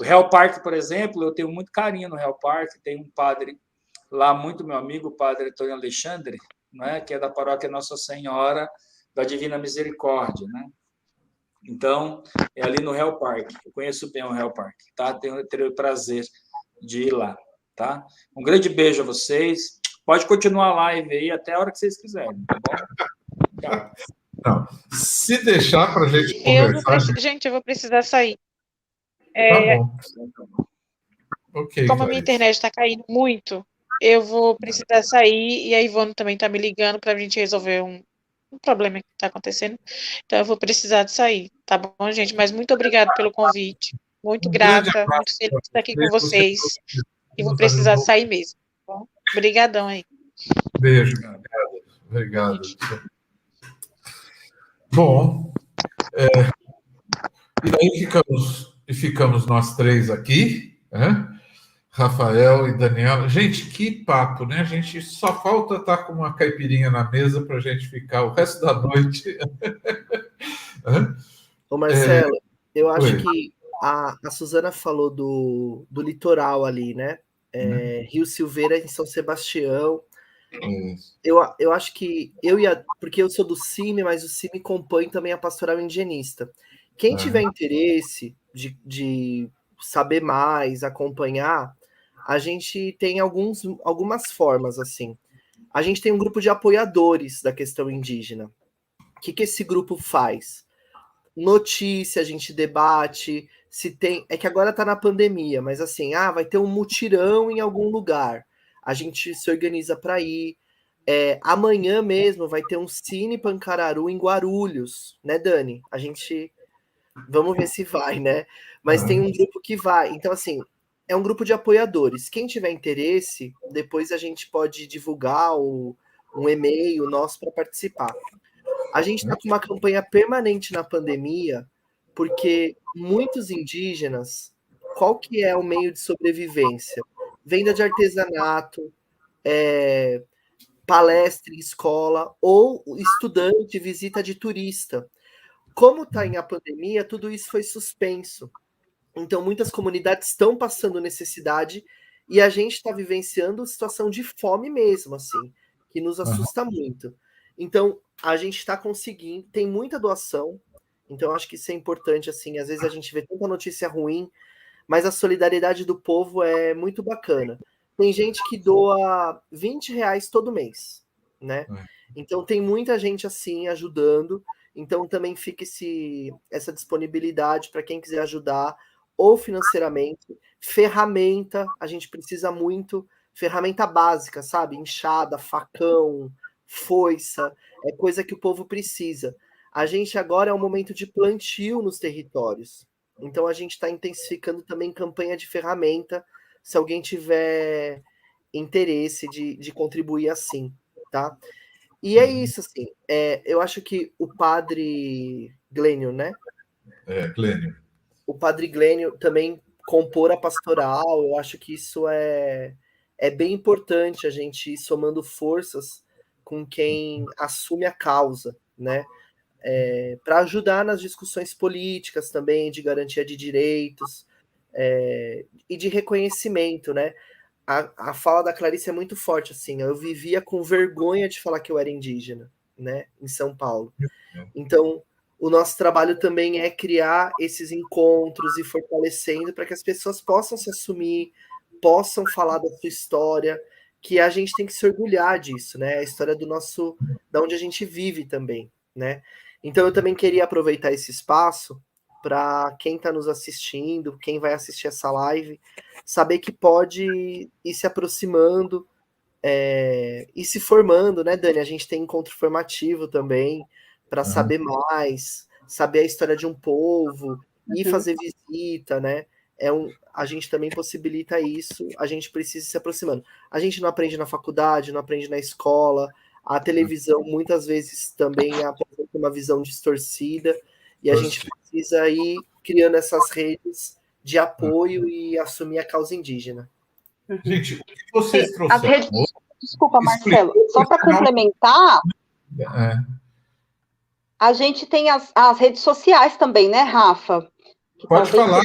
O Real Parque, por exemplo, eu tenho muito carinho no Real Parque, tem um padre lá, muito meu amigo, o padre Antônio Alexandre, né? Que é da paróquia Nossa Senhora da Divina Misericórdia, né? Então, é ali no Real Parque. Eu conheço bem o Real Parque, tá? Terei o prazer de ir lá, tá? Um grande beijo a vocês. Pode continuar a live aí até a hora que vocês quiserem, tá bom? Tchau. Não, se deixar para a gente conversar... Gente, eu vou precisar sair. Tá bom. Ok, como a minha internet está caindo muito, eu vou precisar sair, e a Ivone também está me ligando para a gente resolver um problema que está acontecendo. Então, eu vou precisar de sair, tá bom, gente? Mas muito obrigada pelo convite. Muito grata, muito feliz de estar aqui com vocês. E vou precisar sair mesmo. Tá bom? Obrigadão aí. Beijo. Obrigado. Bom, e daí ficamos nós 3 aqui, né? Rafael e Daniela. Gente, que papo, né? A gente só falta estar com uma caipirinha na mesa para a gente ficar o resto da noite. Ô Marcelo, eu acho que a Suzana falou do litoral ali, né? Rio Silveira, em São Sebastião. Eu acho que porque eu sou do CIMI, mas o CIMI compõe também a Pastoral Indigenista. Quem tiver interesse de saber mais, acompanhar, a gente tem algumas formas, assim. A gente tem um grupo de apoiadores da questão indígena. O que esse grupo faz? Notícia, a gente debate, se tem... É que agora tá na pandemia, mas assim, vai ter um mutirão em algum lugar. A gente se organiza para ir. Amanhã mesmo vai ter um Cine Pancararu em Guarulhos, né, Dani? A gente... Vamos ver se vai, né? Mas tem um grupo que vai. Então, assim, é um grupo de apoiadores. Quem tiver interesse, depois a gente pode divulgar um e-mail nosso para participar. A gente está com uma campanha permanente na pandemia, porque muitos indígenas, qual que é o meio de sobrevivência? Venda de artesanato, palestra em escola, ou estudante, visita de turista. Como está em a pandemia, tudo isso foi suspenso. Então, muitas comunidades estão passando necessidade e a gente está vivenciando situação de fome mesmo, assim, que nos assusta muito. Então, a gente está conseguindo, tem muita doação, então acho que isso é importante, assim, às vezes a gente vê tanta notícia ruim, mas a solidariedade do povo é muito bacana. Tem gente que doa R$20 todo mês, né? Então tem muita gente assim ajudando, então também fica essa disponibilidade para quem quiser ajudar, ou financeiramente, ferramenta, a gente precisa muito, ferramenta básica, sabe? Enxada, facão, foiça, é coisa que o povo precisa. A gente agora é um momento de plantio nos territórios, então a gente está intensificando também campanha de ferramenta, se alguém tiver interesse de contribuir assim, tá? E é isso, assim, eu acho que o padre Glênio, né? Glênio. O padre Glênio também compor a pastoral, eu acho que isso é bem importante, a gente ir somando forças com quem assume a causa, né? Para ajudar nas discussões políticas também, de garantia de direitos e de reconhecimento, né? A fala da Clarice é muito forte, assim, eu vivia com vergonha de falar que eu era indígena, né, em São Paulo. Então, o nosso trabalho também é criar esses encontros e fortalecendo para que as pessoas possam se assumir, possam falar da sua história, que a gente tem que se orgulhar disso, né, a história da onde a gente vive também, né. Então, eu também queria aproveitar esse espaço para quem está nos assistindo, quem vai assistir essa live, saber que pode ir se aproximando e se formando, né, Dani? A gente tem encontro formativo também, para saber mais, saber a história de um povo, ir fazer visita, né? A gente também possibilita isso, a gente precisa ir se aproximando. A gente não aprende na faculdade, não aprende na escola, a televisão muitas vezes também apresenta uma visão distorcida, e a gente precisa ir criando essas redes de apoio e assumir a causa indígena. Gente, o que vocês trouxeram? Desculpa, Marcelo, só para complementar, a gente tem as redes sociais também, né, Rafa? Pode falar.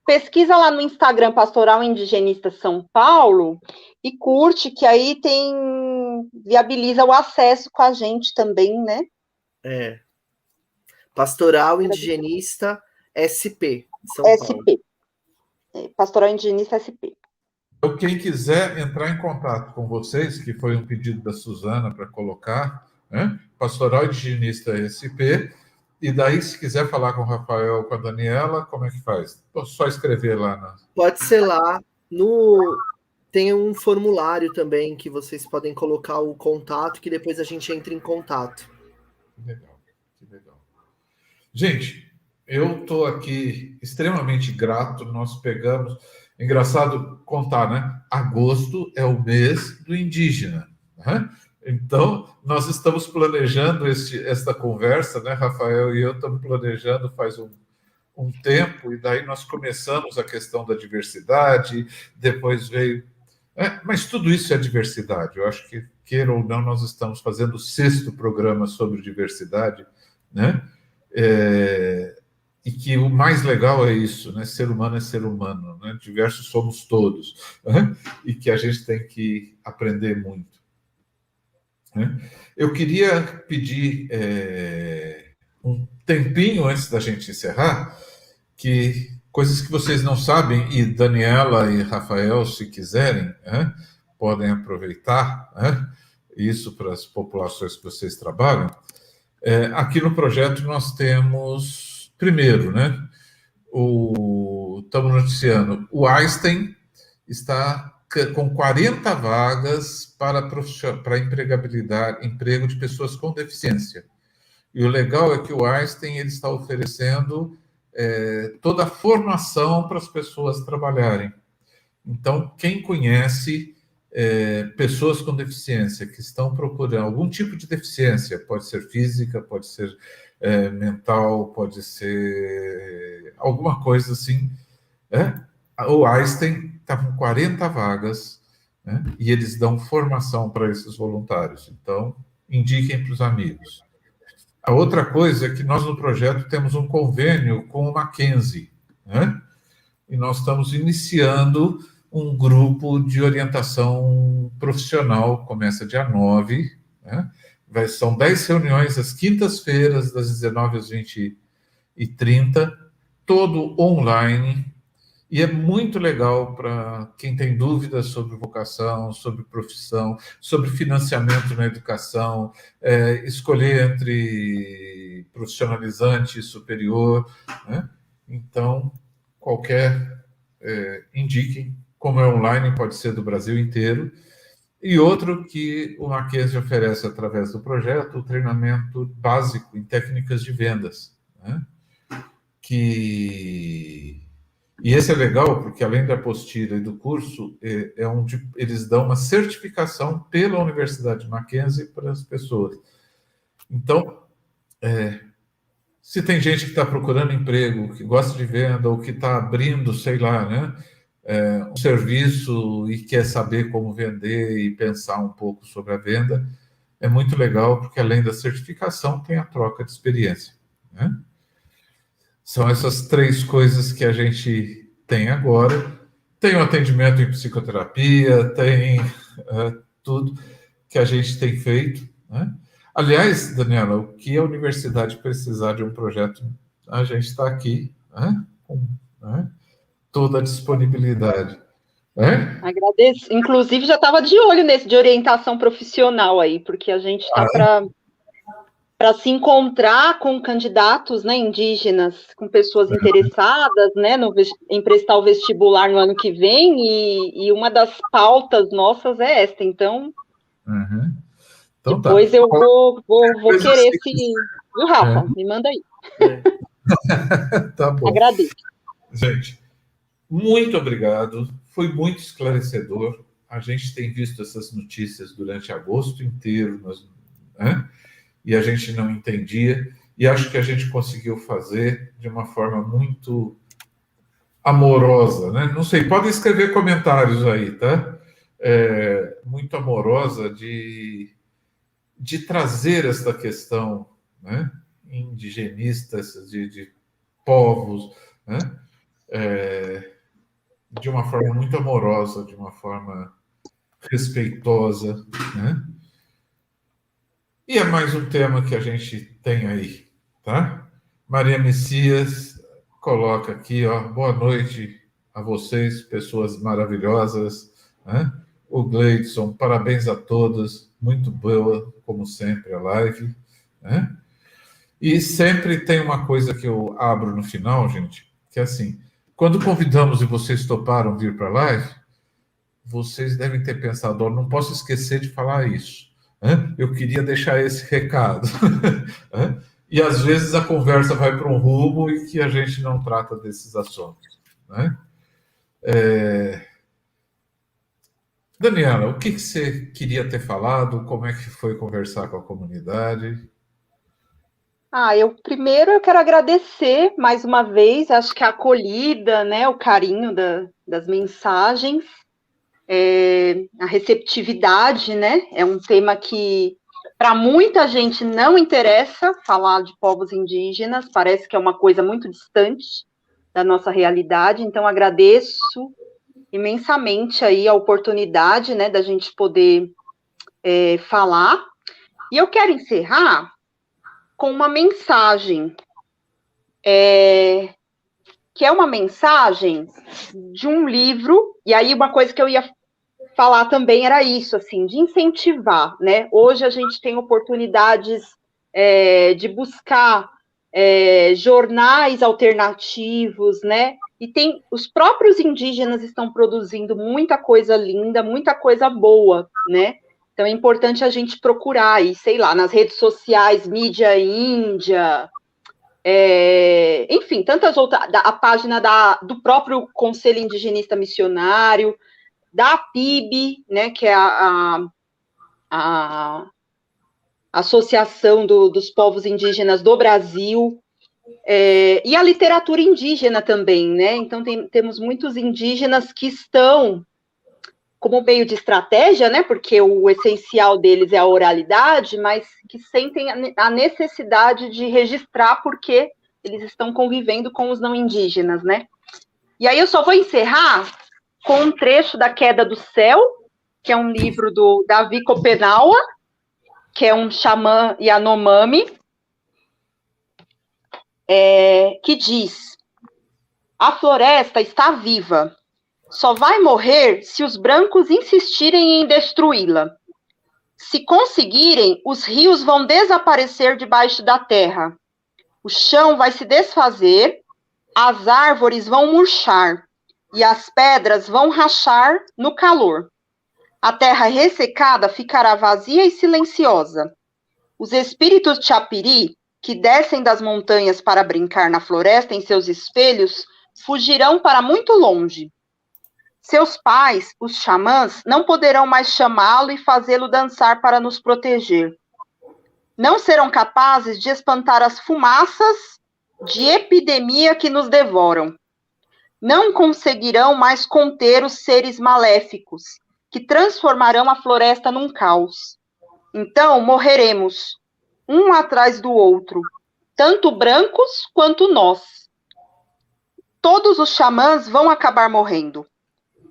Pesquisa lá no Instagram Pastoral Indigenista São Paulo e curte, que aí viabiliza o acesso com a gente também, né? Pastoral Indigenista SP, São Paulo. Pastoral Indigenista SP. Então, quem quiser entrar em contato com vocês, que foi um pedido da Suzana para colocar, né? Pastoral Indigenista SP, e daí, se quiser falar com o Rafael ou com a Daniela, como é que faz? Só escrever lá. Pode ser lá. Tem um formulário também que vocês podem colocar o contato, que depois a gente entra em contato. Que legal. Gente, eu estou aqui extremamente grato. Nós pegamos... Engraçado contar, né? Agosto é o mês do indígena, né? Então, nós estamos planejando esta conversa, né? Rafael e eu estamos planejando faz um tempo, e daí nós começamos a questão da diversidade, depois veio... mas tudo isso é diversidade. Eu acho que, queira ou não, nós estamos fazendo o 6º programa sobre diversidade, né? E que o mais legal é isso, né? Ser humano é ser humano, né? Diversos somos todos, né? E que a gente tem que aprender muito, né? Eu queria pedir um tempinho antes da gente encerrar, que coisas que vocês não sabem, e Daniela e Rafael, se quiserem, né, podem aproveitar, né, isso para as populações que vocês trabalham. Aqui no projeto nós temos, primeiro, né, estamos noticiando, o Einstein está com 40 vagas para empregabilidade, emprego de pessoas com deficiência. E o legal é que o Einstein ele está oferecendo toda a formação para as pessoas trabalharem. Então, quem conhece pessoas com deficiência que estão procurando algum tipo de deficiência, pode ser física, pode ser mental, pode ser alguma coisa assim, o Einstein está com 40 vagas, né, e eles dão formação para esses voluntários. Então, indiquem para os amigos. A outra coisa é que nós, no projeto, temos um convênio com o Mackenzie, né? E nós estamos iniciando um grupo de orientação profissional, começa dia 9, né? São 10 reuniões às quintas-feiras, das 19 às 20h30, todo online, e é muito legal para quem tem dúvidas sobre vocação, sobre profissão, sobre financiamento na educação, escolher entre profissionalizante e superior, né? Então, indiquem, como é online, pode ser do Brasil inteiro. E outro que o Mackenzie oferece através do projeto, o treinamento básico em técnicas de vendas, né? E esse é legal, porque além da apostila e do curso, eles dão uma certificação pela Universidade de Mackenzie para as pessoas. Então, se tem gente que está procurando emprego, que gosta de venda, ou que está abrindo, sei lá, né, um serviço e quer saber como vender e pensar um pouco sobre a venda, é muito legal, porque além da certificação, tem a troca de experiência, né? São essas 3 coisas que a gente tem agora. Tem o atendimento em psicoterapia, tem tudo que a gente tem feito, né? Aliás, Daniela, o que a universidade precisar de um projeto, a gente está aqui, né? Com toda a disponibilidade. Agradeço. Inclusive, já estava de olho nesse de orientação profissional aí, porque a gente está para se encontrar com candidatos, né, indígenas, com pessoas interessadas, né, em prestar o vestibular no ano que vem, e uma das pautas nossas é esta. Então, então depois eu vou querer esse... Viu, Rafa? Me manda aí. Tá bom. Agradeço. Gente, muito obrigado. Foi muito esclarecedor. A gente tem visto essas notícias durante agosto inteiro, né? E a gente não entendia, e acho que a gente conseguiu fazer de uma forma muito amorosa, né? Não sei, podem escrever comentários aí, tá? Muito amorosa de trazer esta questão, né, indigenista, de povos, né? De uma forma muito amorosa, de uma forma respeitosa, né? E é mais um tema que a gente tem aí, tá? Maria Messias coloca aqui, ó, boa noite a vocês, pessoas maravilhosas, né? O Gleidson, parabéns a todos, muito boa, como sempre, a live, né? E sempre tem uma coisa que eu abro no final, gente, que é assim, quando convidamos e vocês toparam vir para a live, vocês devem ter pensado, ó, não posso esquecer de falar isso. Eu queria deixar esse recado. E às vezes a conversa vai para um rumo e que a gente não trata desses assuntos, né? Daniela, o que você queria ter falado? Como é que foi conversar com a comunidade? Eu quero agradecer mais uma vez, acho que a acolhida, né, o carinho das mensagens, a receptividade, né? É um tema que para muita gente não interessa falar de povos indígenas, parece que é uma coisa muito distante da nossa realidade, então agradeço imensamente aí a oportunidade, né, da gente poder falar. E eu quero encerrar com uma mensagem, que é uma mensagem de um livro, e aí uma coisa que eu ia falar também era isso, assim, de incentivar, né? Hoje a gente tem oportunidades de buscar jornais alternativos, né? E os próprios indígenas estão produzindo muita coisa linda, muita coisa boa, né? Então é importante a gente procurar aí, sei lá, nas redes sociais, mídia índia, enfim, tantas outras, a página do próprio Conselho Indigenista Missionário, da PIB, né, que é a Associação dos Povos Indígenas do Brasil, e a literatura indígena também, né? Então temos muitos indígenas que estão como meio de estratégia, né? Porque o essencial deles é a oralidade, mas que sentem a necessidade de registrar porque eles estão convivendo com os não indígenas, né? E aí eu só vou encerrar com um trecho da Queda do Céu, que é um livro do Davi Copenaua, que é um xamã Yanomami, que diz: a floresta está viva, só vai morrer se os brancos insistirem em destruí-la. Se conseguirem, os rios vão desaparecer debaixo da terra. O chão vai se desfazer, as árvores vão murchar e as pedras vão rachar no calor. A terra ressecada ficará vazia e silenciosa. Os espíritos Chapiri, que descem das montanhas para brincar na floresta em seus espelhos, fugirão para muito longe. Seus pais, os xamãs, não poderão mais chamá-lo e fazê-lo dançar para nos proteger. Não serão capazes de espantar as fumaças de epidemia que nos devoram. Não conseguirão mais conter os seres maléficos, que transformarão a floresta num caos. Então morreremos, um atrás do outro, tanto brancos quanto nós. Todos os xamãs vão acabar morrendo.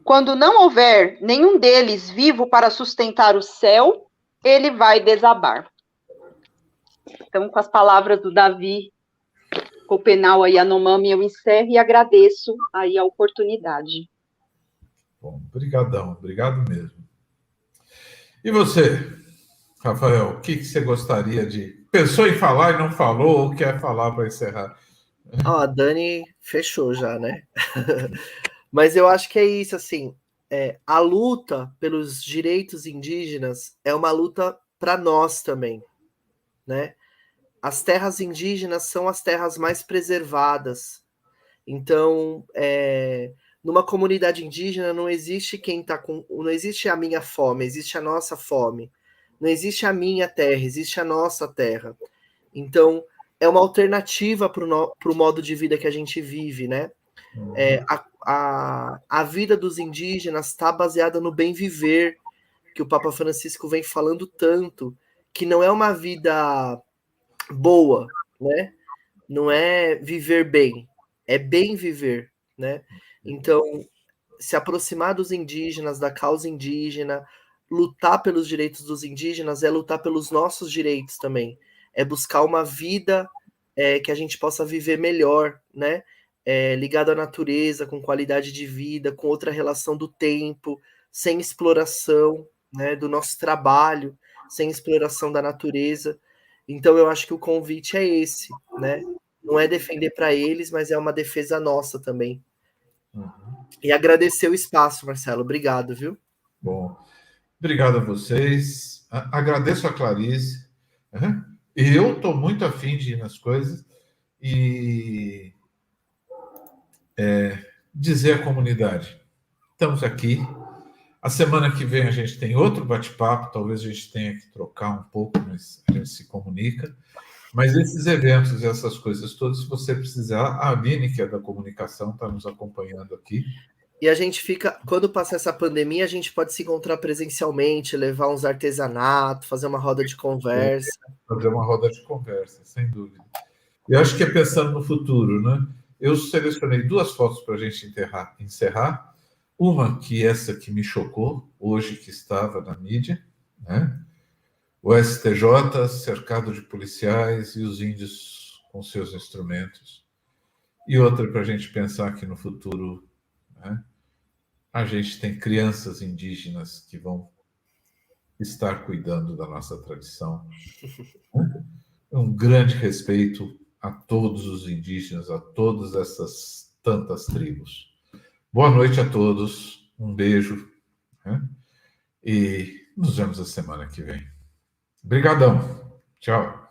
Quando não houver nenhum deles vivo para sustentar o céu, ele vai desabar. Então, com as palavras do Davi Copenaua Yanomami, eu encerro e agradeço aí a oportunidade. Bom, obrigado mesmo. E você, Rafael, o que você gostaria de... Pensou em falar e não falou, ou quer falar para encerrar? A Dani fechou já, né? Mas eu acho que é isso, assim, a luta pelos direitos indígenas é uma luta para nós também, né? As terras indígenas são as terras mais preservadas. Então, numa comunidade indígena não existe não existe a minha fome, existe a nossa fome. Não existe a minha terra, existe a nossa terra. Então, é uma alternativa para o modo de vida que a gente vive, né? A vida dos indígenas está baseada no bem viver, que o Papa Francisco vem falando tanto, que não é uma vida boa, né? Não é viver bem, é bem viver, né? Então, se aproximar dos indígenas, da causa indígena, lutar pelos direitos dos indígenas é lutar pelos nossos direitos também, é buscar uma vida que a gente possa viver melhor, né? Ligado à natureza, com qualidade de vida, com outra relação do tempo, sem exploração, né, do nosso trabalho, sem exploração da natureza. Então eu acho que o convite é esse, né? Não é defender para eles, mas é uma defesa nossa também. E agradecer o espaço, Marcelo. Obrigado, viu? Bom, obrigado a vocês. Agradeço a Clarice. Eu estou muito afim de ir nas coisas e dizer à comunidade, estamos aqui. A semana que vem a gente tem outro bate-papo, talvez a gente tenha que trocar um pouco, mas a gente se comunica. Mas esses eventos, essas coisas todas, se você precisar, a Aline, que é da comunicação, está nos acompanhando aqui. E a gente fica, quando passar essa pandemia, a gente pode se encontrar presencialmente, levar uns artesanatos, fazer uma roda de conversa. Fazer uma roda de conversa, sem dúvida. Eu acho que é pensando no futuro, né? Eu selecionei 2 fotos para a gente encerrar. Uma que essa que me chocou, hoje que estava na mídia, né? O STJ cercado de policiais e os índios com seus instrumentos. E outra para a gente pensar que no futuro, né, a gente tem crianças indígenas que vão estar cuidando da nossa tradição. Um grande respeito a todos os indígenas, a todas essas tantas tribos. Boa noite a todos, um beijo, né? E nos vemos a semana que vem. Obrigadão. Tchau.